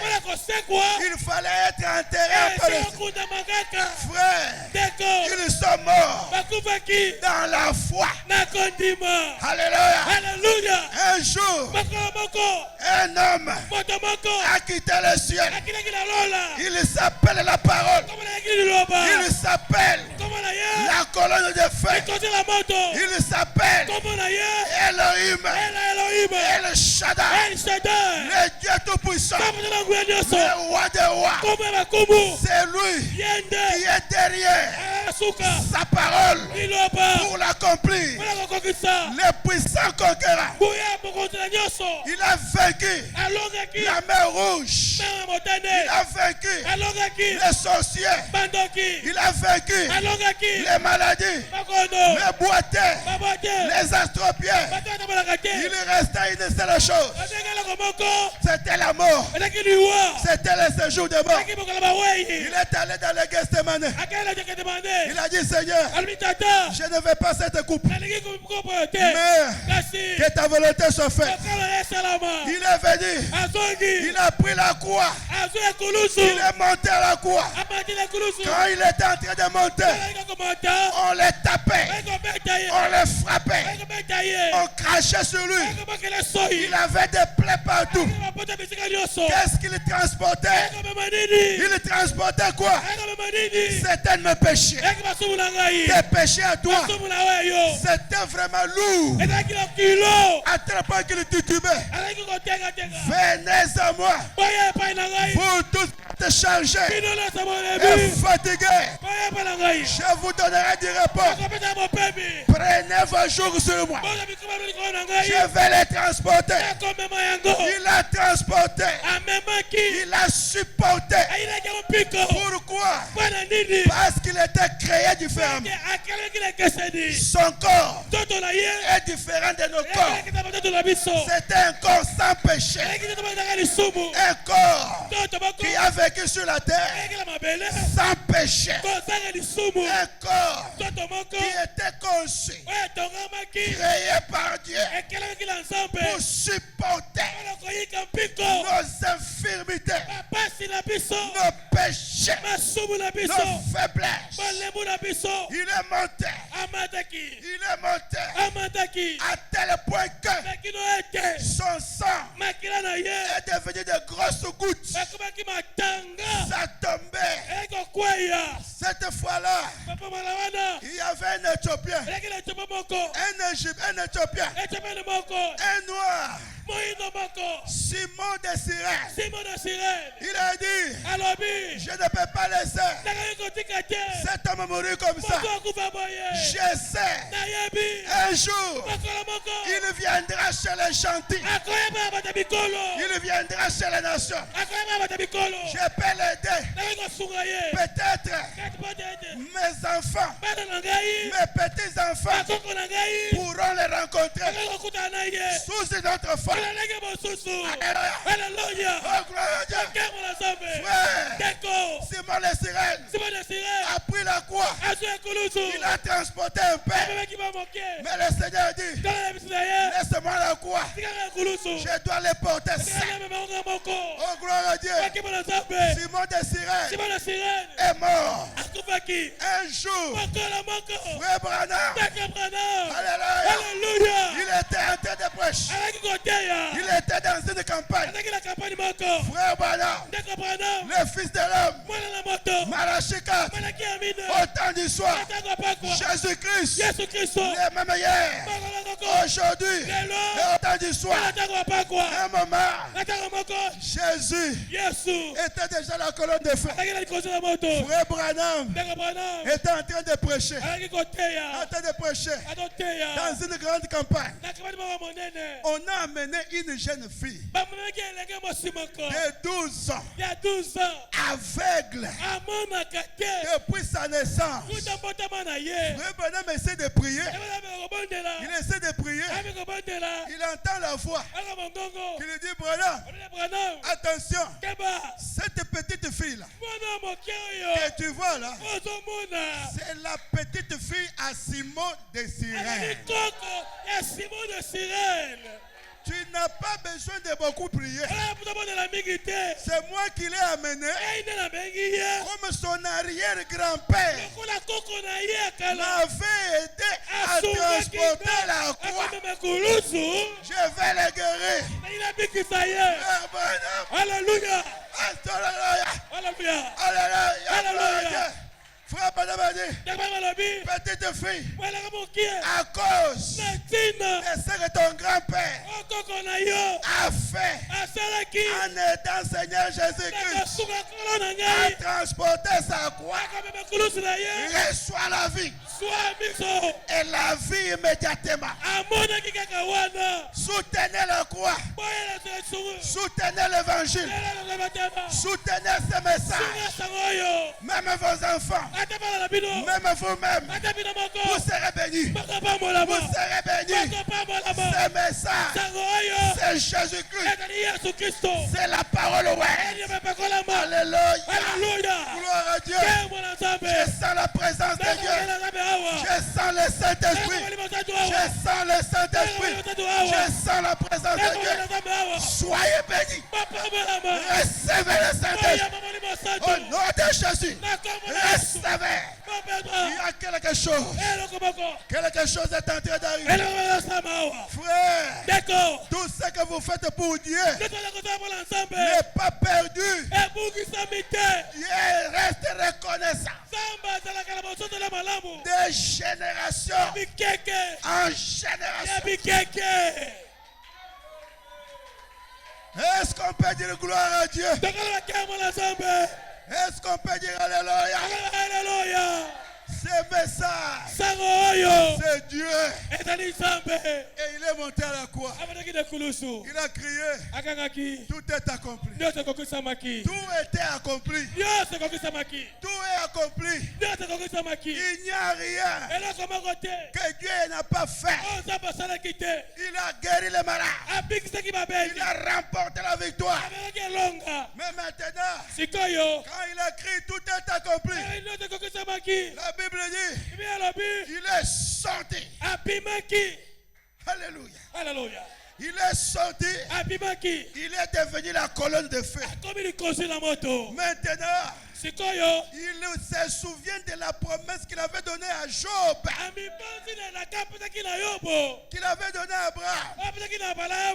il fallait être enterré en Palestine. Frère, ils sont morts dans la foi. Alléluia. Un jour, un homme a quitté le ciel. Il s'appelle la parole. Il s'appelle la colonne de feu. Il s'appelle Elohim. El Shaddai. Le Dieu tout-puissant. Le roi des rois. C'est lui qui est derrière sa parole pour l'accomplir. Le puissant conquérant. Il a vaincu la mer rouge. Il a vaincu les sorciers. Il a vaincu les maladies, les boiteux, les astropiens. Il restait une seule chose. C'était la mort. C'était le séjour de mort. Il est allé dans le Gethsemane. Il a dit Seigneur, je ne veux pas cette coupe, mais que ta volonté soit faite. Il est venu. Il a pris la croix. Il est monté à la croix. Quand il était en train de monter, on les tapait, on les frappait, on crachait sur lui. Il avait des plaies partout. Qu'est-ce qu'il transportait? Il transportait quoi? C'était mes péchés. Tes péchés à toi. C'était vraiment lourd. À tel point qu'il titubait. Venez à moi. Vous tous êtes chargés et fatigués. Je vous donnerai du repos. Prenez vos jours sur moi. Je vais les transporter. Il a transporté. Il a supporté. Pourquoi? Parce qu'il était créé différemment. Son corps est différent de nos corps. C'était un corps sans péché. Un corps qui a vécu sur la terre sans péché. Un corps qui était conçu, créé par Dieu pour supporter nos infirmités, nos péchés, nos faiblesses. Il est monté. Il est monté Son sang est devenu de grosses gouttes. Ça tombait. Cette fois-là, il y avait un Éthiopien, un Éthiopien, un noir, Simon de Cyrène. Il a dit, je ne peux pas laisser cet homme mourir comme ça. Je sais, un jour, il viendra chez les gentils. Il viendra chez les nations. Je peux l'aider. Peut-être mes enfants, mes petits-enfants pourront les rencontrer sous une autre forme. Alléluia. Oh, gloire à Dieu. Frère, Simon de Cyrène a pris la croix. Il a transporté un père. Mais le Seigneur dit, laisse-moi la croix. Je dois les porter seul. Oh, gloire à Dieu. Simon de Cyrène est mort. Un jour, frère Branham, alléluia, il était en train de prêcher. Il était dans une campagne. Frère Branham, le fils de l'homme, Malachi 4, au temps du soir, Jésus-Christ, le même hier, aujourd'hui, et au temps du soir, un moment, Jésus était déjà la colonne de feu. Frère Branham était en train de prêcher. En train de prêcher dans une grande campagne. On a amené une jeune fille de 12 ans, aveugle depuis sa naissance. Frère Branham essaie de prier. Il essaie de prier. Il entend la voix qui lui dit, Branham, attention, cette petite fille là que tu vois là, c'est la petite fille à Simon de Cyrène. Tu n'as pas besoin de beaucoup prier. C'est moi qui l'ai amené comme son arrière-grand-père m'avait aidé à transporter la croix. Je vais le guérir. Alléluia. Alléluia. Alléluia. Frère Banabadi, petite fille, à cause de ce que ton grand-père a fait en aidant Seigneur Jésus-Christ à transporter sa croix, reçoit la vie. Et la vie immédiatement. Soutenez la croix. Soutenez l'évangile. Soutenez ce message. Même vos enfants. Même vous-même. Vous serez bénis. Vous serez bénis. Ce message, c'est Jésus-Christ. C'est la parole. Alléluia. Gloire à Dieu. Je sens la présence de Dieu. Je sens le Saint-Esprit. Je sens le Saint-Esprit. Je sens la présence de Dieu. Soyez bénis. Recevez le Saint-Esprit. Au nom de Jésus. Recevez. Il y a quelque chose. Quelque chose est en train d'arriver. Frère, tout ce que vous faites pour Dieu n'est pas perdu. Dieu reste reconnaissant. De génération en génération. Est-ce qu'on peut dire gloire à Dieu? Est-ce qu'on peut dire alléluia? Ce message, c'est Dieu. Et il est monté à la croix. Il a crié, tout est accompli. Tout était accompli. Tout est accompli. Il n'y a rien que Dieu n'a pas fait. Il a guéri les malades. Il a remporté la victoire. Mais maintenant, quand il a crié, tout est accompli, la Bible dit, il est sorti. Alléluia. Il est sorti. Il est devenu la colonne de feu. Maintenant, il se souvient de la promesse qu'il avait donnée à Job. Qu'il avait donnée à Abraham.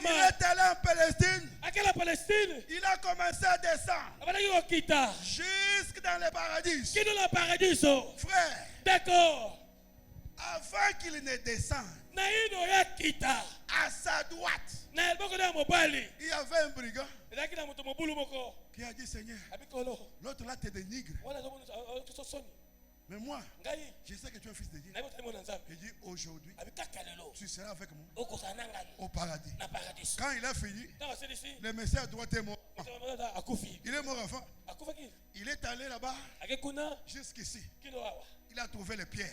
Il est allé en Palestine. Il a commencé à descendre jusque dans le paradis. Frère, d'accord, avant qu'il ne descende, à sa droite, il y avait un brigand qui a dit, Seigneur, l'autre là te dénigre. Mais moi, je sais que tu es un fils de Dieu. Il dit, aujourd'hui, tu seras avec moi au paradis. Quand il a fini, le Messie à droite est mort. Il est mort enfin. Il est allé là-bas jusqu'ici. Il a trouvé les pierres.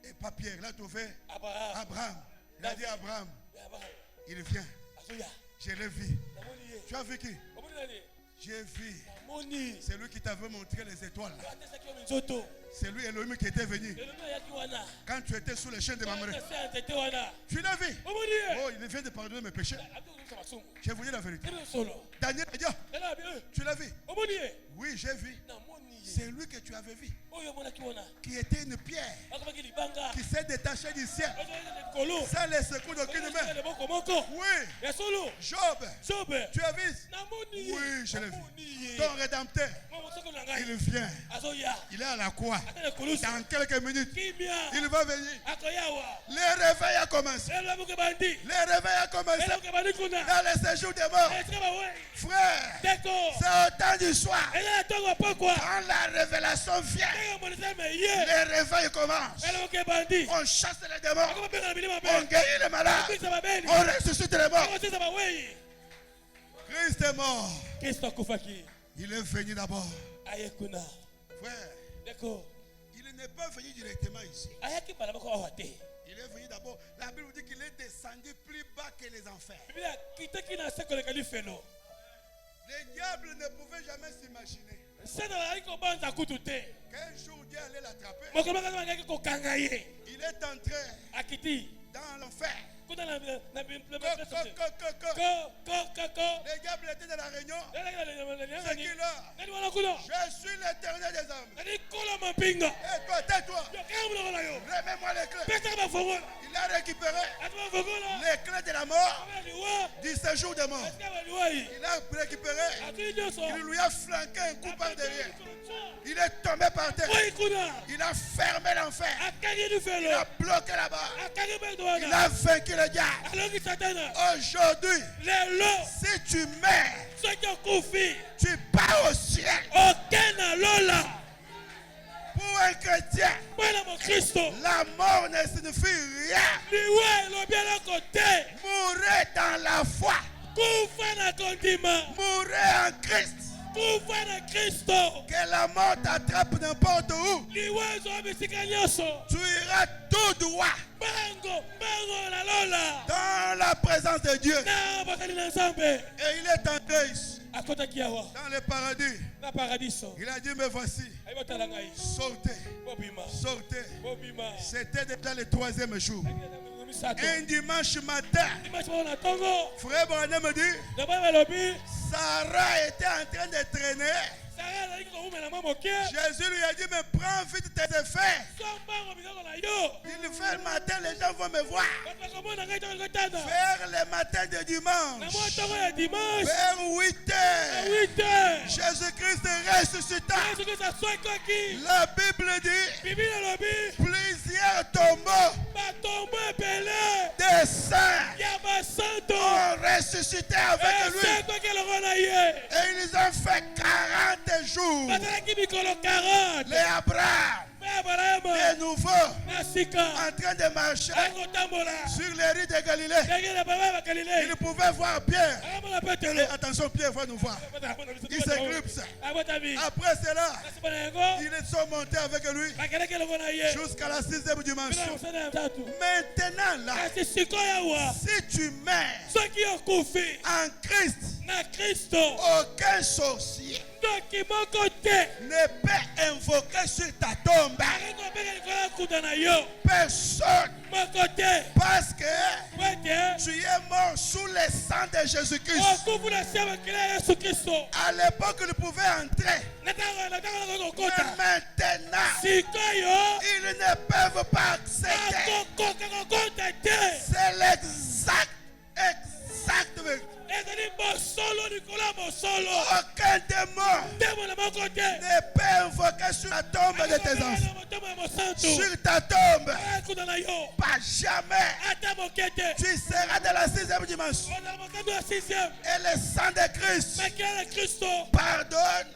Et pas Pierre, il a trouvé Abraham. Il a dit Abraham, il vient. Je l'ai vu. Tu as vu qui? J'ai vu. C'est lui qui t'avait montré les étoiles. C'est lui Elohim qui était venu. Quand tu étais sous les chaînes de Mamré. Tu l'as vu. Oh, il vient de pardonner mes péchés. J'ai voulu la vérité. Daniel a dit, tu l'as vu? Oui, j'ai vu. C'est lui que tu avais vu. Qui était une pierre. Qui s'est détachée du ciel. Ça les secours d'aucune main. Oui. Job. Tu as vu? Oui, je l'ai vu. Ton rédempteur. Il vient. Il est à la croix. Dans quelques minutes, il va venir. Le réveil a commencé. Le réveil a commencé. Dans le séjour des morts. Frère, c'est au temps du soir. Quand la révélation vient, le réveil commence. On chasse les démons. On guérit les malades. On ressuscite les morts. Christ est mort. Il est venu d'abord. Frère, il n'est pas venu directement ici. Il est venu d'abord. La Bible dit qu'il est descendu plus bas que les enfers. Les diables ne pouvaient jamais s'imaginer qu'un jour Dieu allait l'attraper. Il est entré dans l'enfer. Les diables étaient dans la réunion. C'est qui là? Je suis l'éternel des hommes. Et toi, tais-toi. Remets-moi les clés. Il a récupéré les clés de la mort du séjour des morts. Il a récupéré. Il lui a flanqué un coup par derrière. Il est tombé par terre. Il a fermé l'enfer. Il a bloqué là-bas. Il a vaincu le diable. Aujourd'hui, si tu meurs, tu pars au ciel. Pour un chrétien, la mort ne signifie rien. Mourir dans la foi. Mourir en Christ. Que la mort t'attrape n'importe où. Tu iras tout droit dans la présence de Dieu. Et il est entré ici, dans le paradis. Il a dit, mais voici, sortez. C'était déjà le 3e jour. Un dimanche matin, frère Branham me dit, Sarah était en train de traîner. Jésus lui a dit, mais prends vite tes effets. Il fait le matin, les gens vont me voir. Vers le matin de dimanche. Vers 8 heures. Jésus-Christ est ressuscité. La Bible dit, plusieurs tombeaux des saints ont ressuscité avec lui. Et ils ont fait 40 jours. Les Abraham, de nouveau, en train de marcher sur les rues de Galilée. Il pouvait voir Pierre. Et attention, Pierre va nous voir. Il s'éclipse. Après cela, ils sont montés avec lui jusqu'à la 6e dimension. Maintenant, là, si tu meurs en Christ, aucun sorcier ne peut invoquer sur ta tombe. Personne. Parce que tu es mort sous le sang de Jésus-Christ. À l'époque, ils pouvaient entrer. Mais maintenant, ils ne peuvent pas accéder. C'est l'exact. Aucun démon ne peut invoquer sur la tombe de tes enfants. Sur ta tombe, pas jamais. Tu seras dans la 6e dimension. Et le sang de Christ pardonne,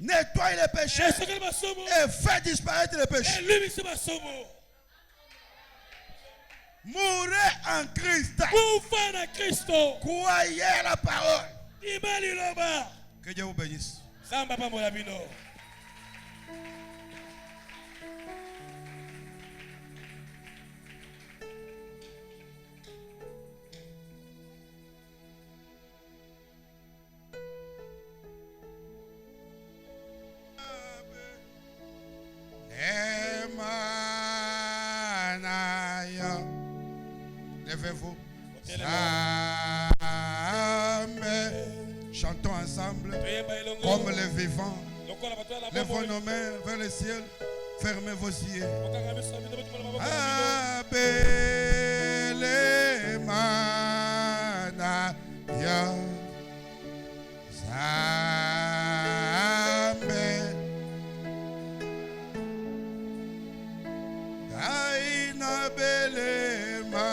nettoie les péchés et fait disparaître les péchés. Mourez en Christ. Croyez à la parole. Que Dieu vous bénisse. Levez-vous. Amen. Chantons ensemble comme les vivants. Levons nos mains vers le ciel. Fermez vos yeux. Abelemana. Amen. Aina belema.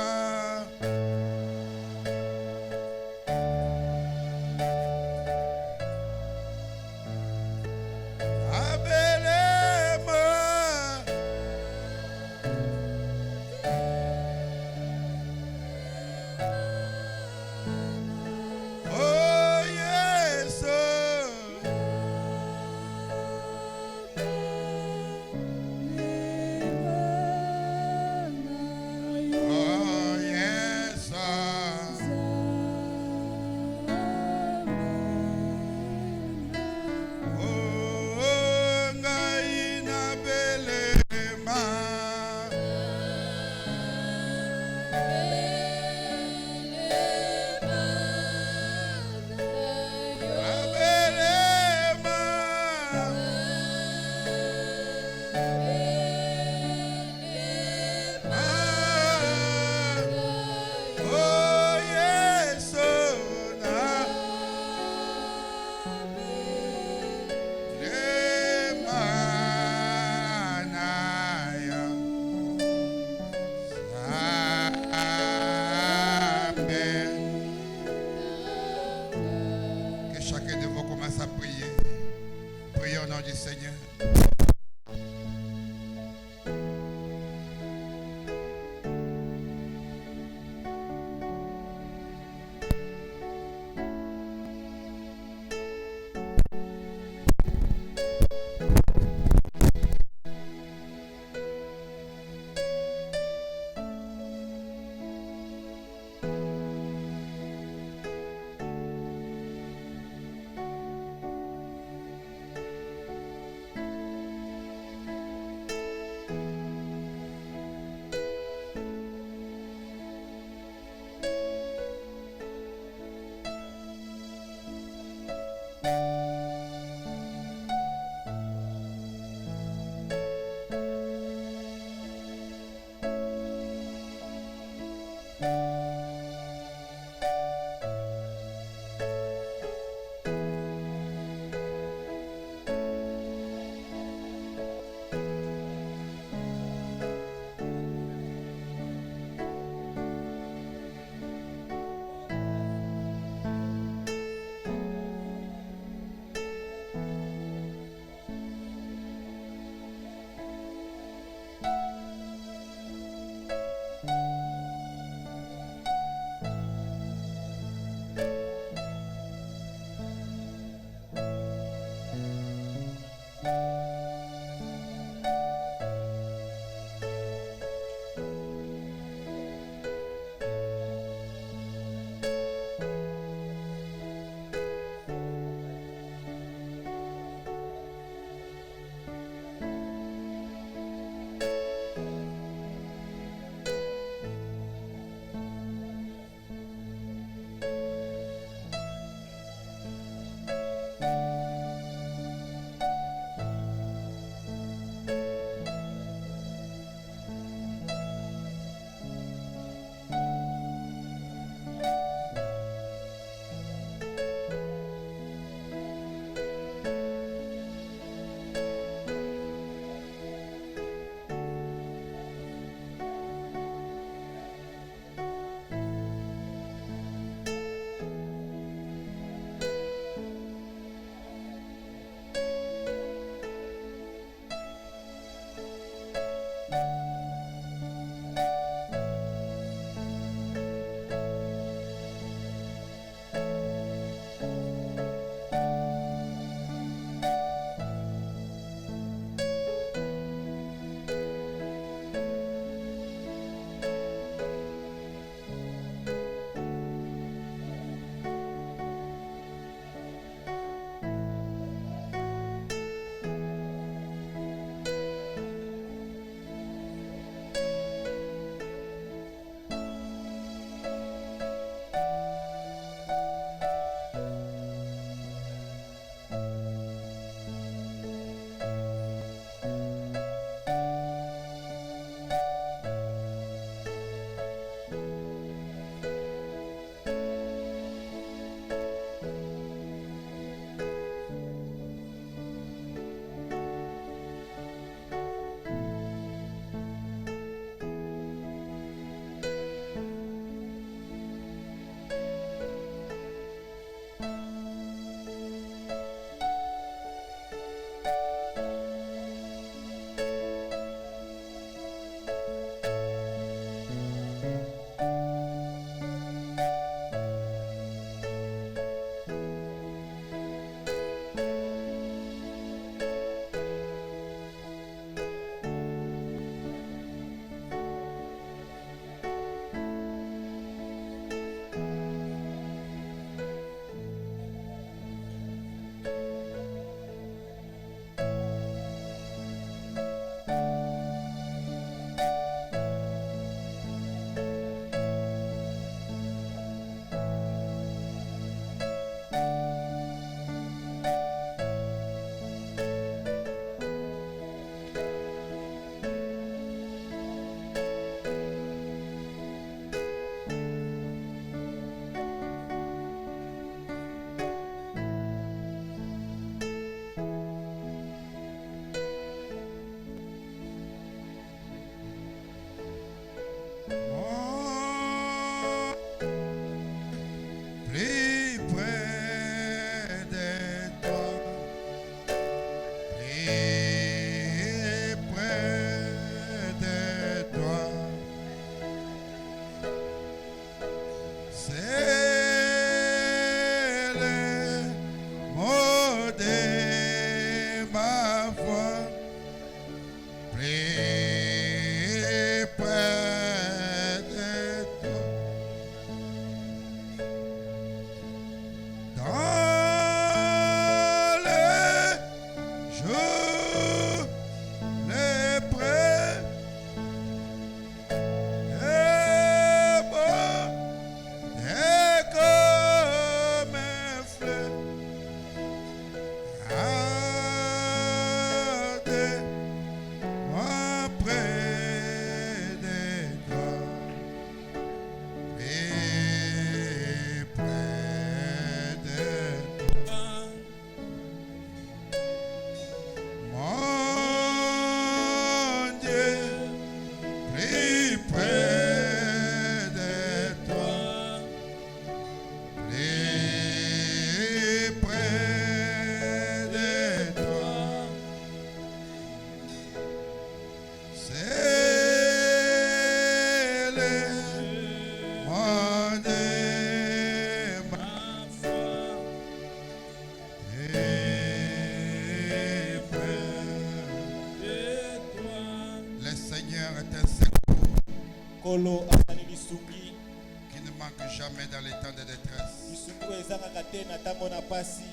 qui ne manque jamais dans les temps de détresse.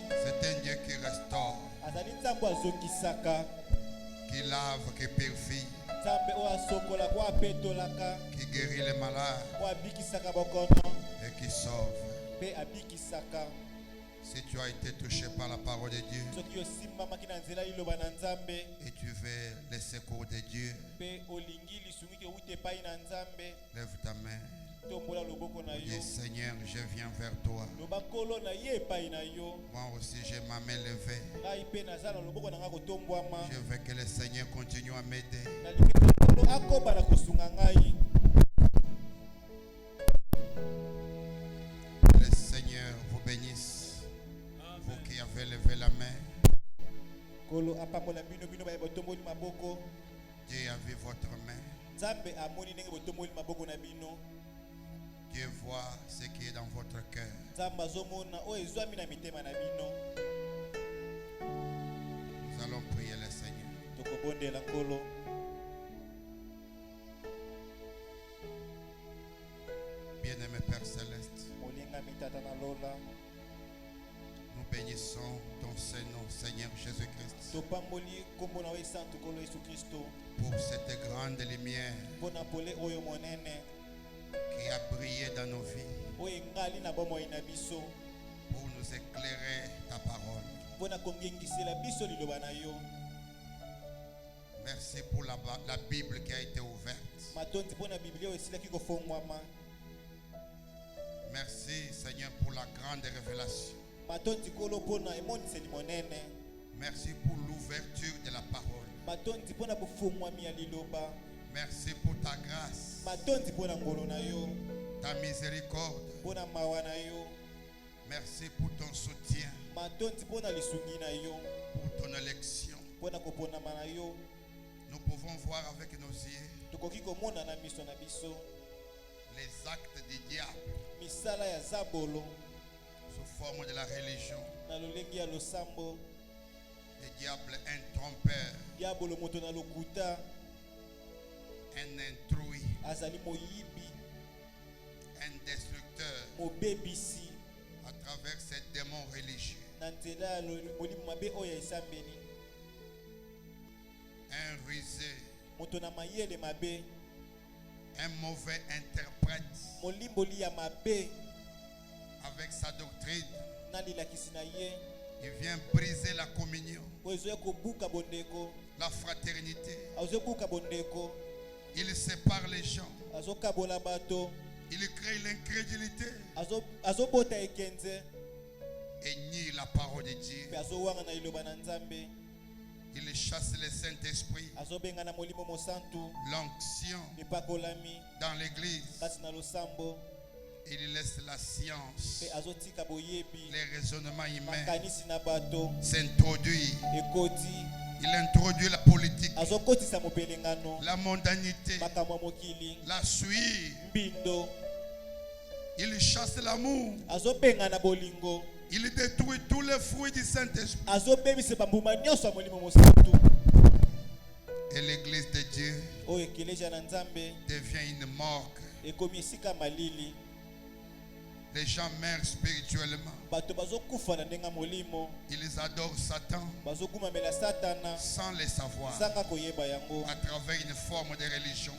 C'est un Dieu qui restaure, qui lave, qui purifie, qui guérit les malades et qui sauve. Si tu as été touché par la parole de Dieu et tu veux le secours de Dieu, lève ta main. Dis Seigneur, je viens vers toi. Moi aussi j'ai ma main levée. Je veux que le Seigneur continue à m'aider. Le Seigneur vous bénisse. Vous qui avez levé la main, Dieu a vu votre main. Dieu voit ce qui est dans votre cœur. Nous allons prier le Seigneur. Bien-aimé Père Céleste, nous bénissons ton Saint-Nom, Seigneur Jésus-Christ, pour cette grande lumière qui a brillé dans nos vies, pour nous éclairer ta parole. Merci pour la Bible qui a été ouverte. Merci Seigneur pour la grande révélation. Merci pour l'ouverture de la parole. Merci pour ta grâce, ta miséricorde. Merci pour ton soutien, pour ton élection. Nous pouvons voir avec nos yeux les actes du diable sous forme de la religion. Le diable est un trompeur, un intrus, un destructeur à travers ces démons religieux. Un rusé, un mauvais interprète avec sa doctrine. Il vient briser la communion, la fraternité. Il sépare les gens. Il crée l'incrédulité et nie la parole de Dieu. Il chasse le Saint-Esprit, l'onction dans l'église. Il laisse la science, les raisonnements humains s'introduire. Il introduit la politique, la mondanité, la suie. Il chasse l'amour. Il détruit tous les fruits du Saint-Esprit. Et l'église de Dieu devient une morgue. Les gens meurent spirituellement. Ils adorent Satan sans le savoir, à travers une forme de religion,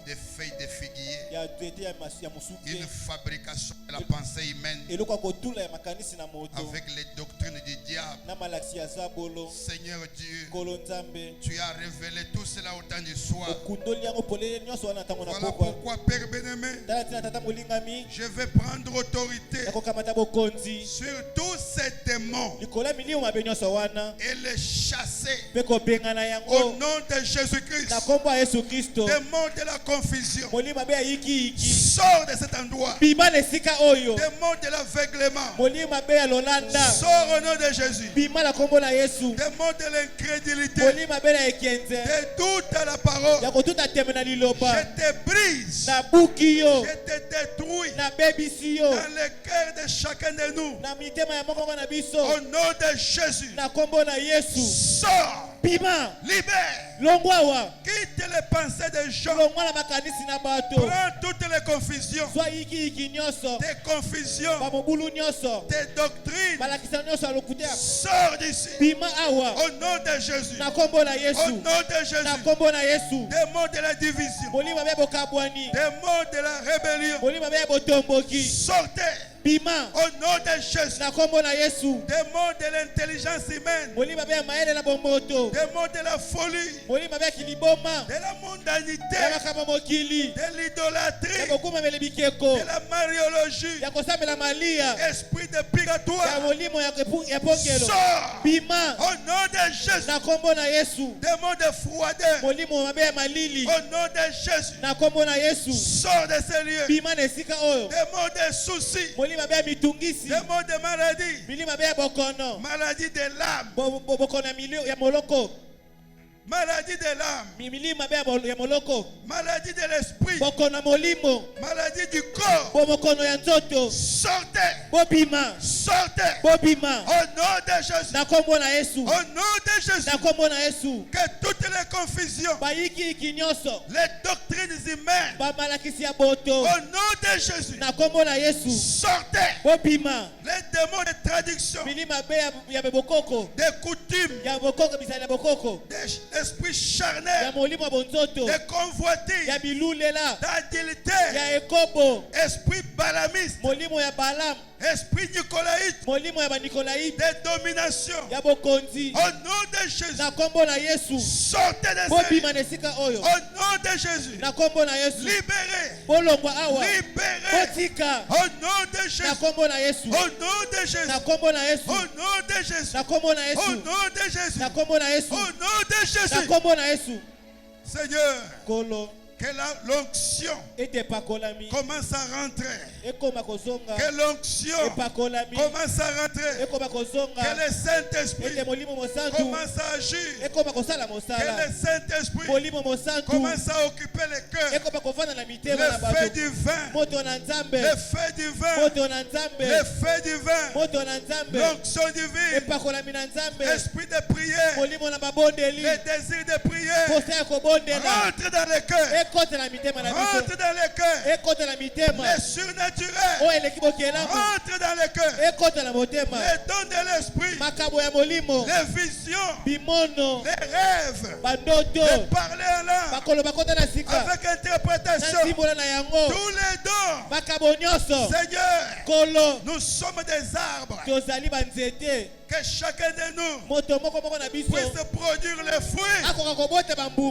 des feuilles de figuier, une fabrication de la pensée humaine avec les doctrines du diable. Seigneur Dieu, tu as révélé tout cela au temps du soir. Voilà pourquoi, Père bien-aimé, je vais prendre autorité sur tous ces démons et les chasser au nom de Jésus-Christ. Démons de la confusion, sors de cet endroit. Démons de l'aveuglement, sors au nom de Jésus. Démons de l'incrédulité, de doute à la parole, je te brise, je te détruis dans le cœur de chacun de nous. Au nom de Jésus, sors, libère, quitte les pensées des gens, prends toutes les confusions, des confusions, des doctrines, sors d'ici. Au nom de Jésus, au nom de Jésus, des mots de la division, des mots de la rébellion, sortez. Au nom de Jésus, des mots de l'intelligence humaine, des mots de la folie, de la mondanité, de l'idolâtrie, de la mariologie, esprit de purgatoire, sors. Au nom de Jésus, des mots de froideur, au nom de Jésus, sors de ces lieux, des mots de soucis, des mots de maladie, maladie de l'âme, maladie de l'âme, maladie de l'esprit, maladie du corps, sortez, sortez, au nom de Jésus, au nom de Jésus, que toutes les confusions, les doctrines humaines, au nom de Jésus, sortez, les démons de traduction, des coutumes, d'esprit charnel, de convoitise, d'adultère, esprit balamiste, esprit nicolaïte, de domination, au nom de Jésus, sortez de ces lieux. Au nom de Jésus, libérez, libérez, au nom de Jésus, au nom de Jésus, au nom de Jésus, au nom de Jésus, au nom de Jésus. Seigneur, que l'onction commence à rentrer. Que l'onction commence à rentrer. Que le Saint-Esprit commence à agir. Que le Saint-Esprit commence à occuper le cœur. Le feu du vin. Le feu du vin. Le feu du vin. L'onction divine. Esprit de prière. Le désir de prière. Rentre dans le cœur. Rentre dans le cœur. Le surnaturel. Rentre dans le cœur. Les dons de l'esprit. Les visions. Les rêves. De parler en langue. Avec interprétation. Tous les dons. Seigneur, nous sommes des arbres. Que chacun de nous puisse produire les fruits.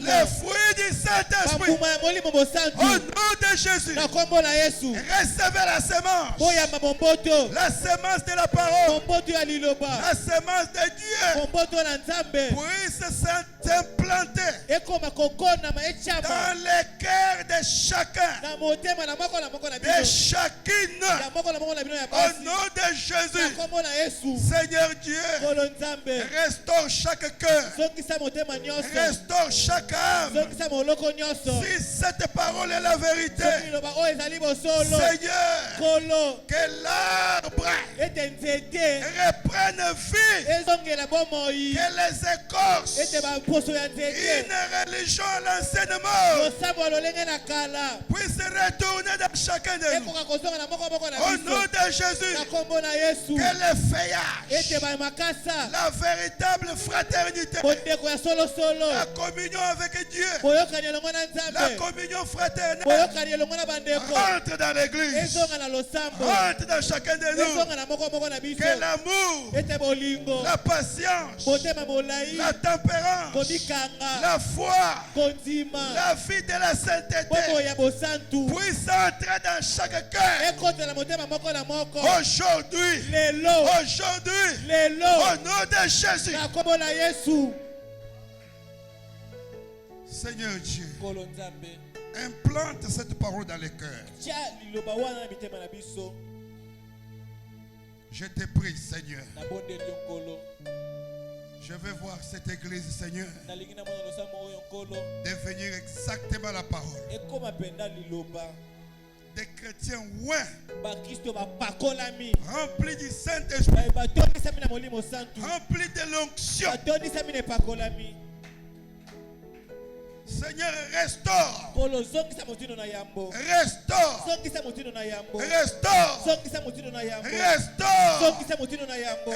Les fruits du Saint-Esprit. Au nom de Jésus, recevez la semence. La semence de la parole. La semence de Dieu puisse s'implanter dans le cœur de chacun, de chacune. Au nom de Jésus, Seigneur Dieu, restaure chaque cœur, restaure chaque âme. Si cette parole est la vérité, Seigneur, que l'arbre reprenne vie, que les écorces, une religion à l'ancienne mort, puisse retourner dans chacun de nous. Au nom de Jésus, que le feuillage, la véritable fraternité, la communion avec Dieu, la communion fraternelle rentre dans l'église, rentre dans chacun de nous. Que l'amour, la patience, la tempérance, la foi, la vie de la sainteté puisse entrer dans chaque cœur. Aujourd'hui, au nom de Jésus, Seigneur Dieu, implante cette parole dans les cœurs. Je te prie, Seigneur. Je vais voir cette église, Seigneur, devenir exactement la parole. Des chrétiens, ouais, remplis du Saint-Esprit, remplis de l'onction. Seigneur, restaure. Restaure.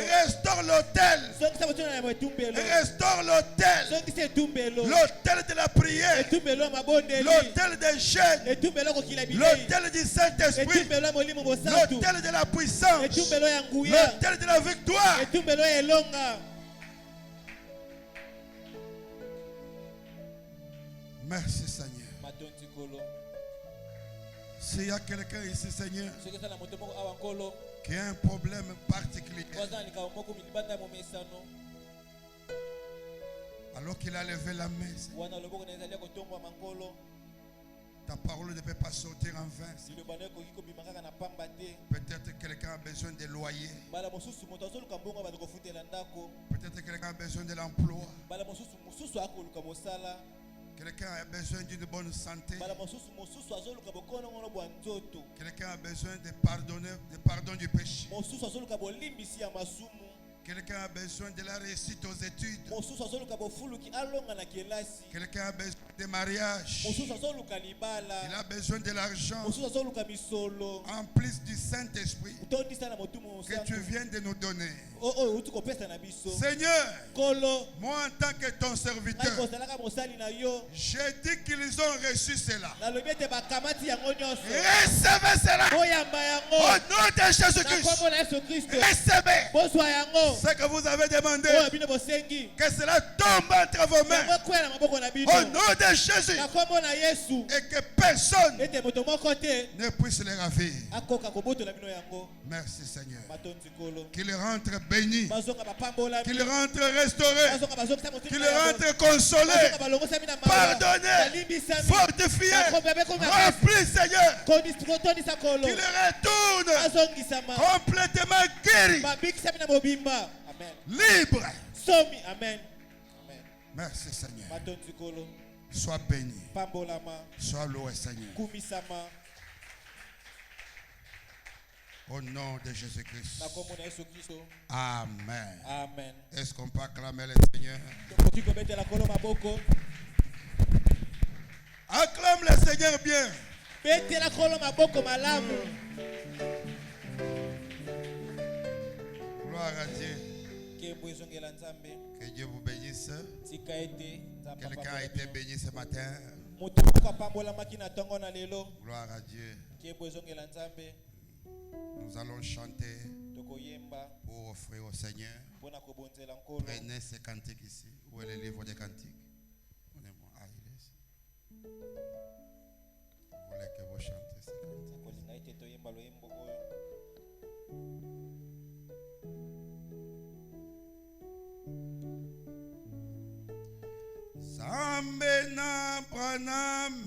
Restaure l'autel. Restaure l'autel. L'autel de la prière. L'autel des jeûnes. L'autel du Saint-Esprit. L'autel de la puissance. L'autel de la victoire. Merci, Seigneur. S'il y a quelqu'un ici, Seigneur, qui a un problème particulier, alors qu'il a levé la main, ta parole ne peut pas sortir en vain. Peut-être quelqu'un a besoin de loyer. Peut-être quelqu'un a besoin de l'emploi. Quelqu'un a besoin d'une bonne santé. Quelqu'un a besoin de pardon du péché. Quelqu'un a besoin de la réussite aux études. Quelqu'un a besoin de mariage. Il a besoin de l'argent. En plus du Saint-Esprit que tu viens de nous donner. Seigneur, moi en tant que ton serviteur, j'ai dit qu'ils ont reçu cela. Recevez cela. Au nom de Jésus-Christ. Recevez ce que vous avez demandé. Que cela tombe entre vos mains. Au nom de Jésus. Et que personne ne puisse les ravir. Merci, Seigneur. Qu'il rentre béni. Qu'il rentre restauré. Qu'il rentre consolé. Pardonné. Fortifié. Rempli, Seigneur. Qu'il retourne complètement guéri. Libre. Amen. Merci, Seigneur. Sois béni. Sois loué, Seigneur. Au nom de Jésus-Christ. Amen. Est-ce qu'on peut acclamer le Seigneur? Acclame le Seigneur bien. Gloire à Dieu. Que Dieu vous bénisse. Quelqu'un a été béni ce matin. Gloire à Dieu. Nous allons chanter pour offrir au Seigneur. Prenez ces cantiques ici. Où est le livre des cantiques? Donnez-moi. Ah, il est ici. Vous voulez que vous chantez ces cantiques? Zambe na braname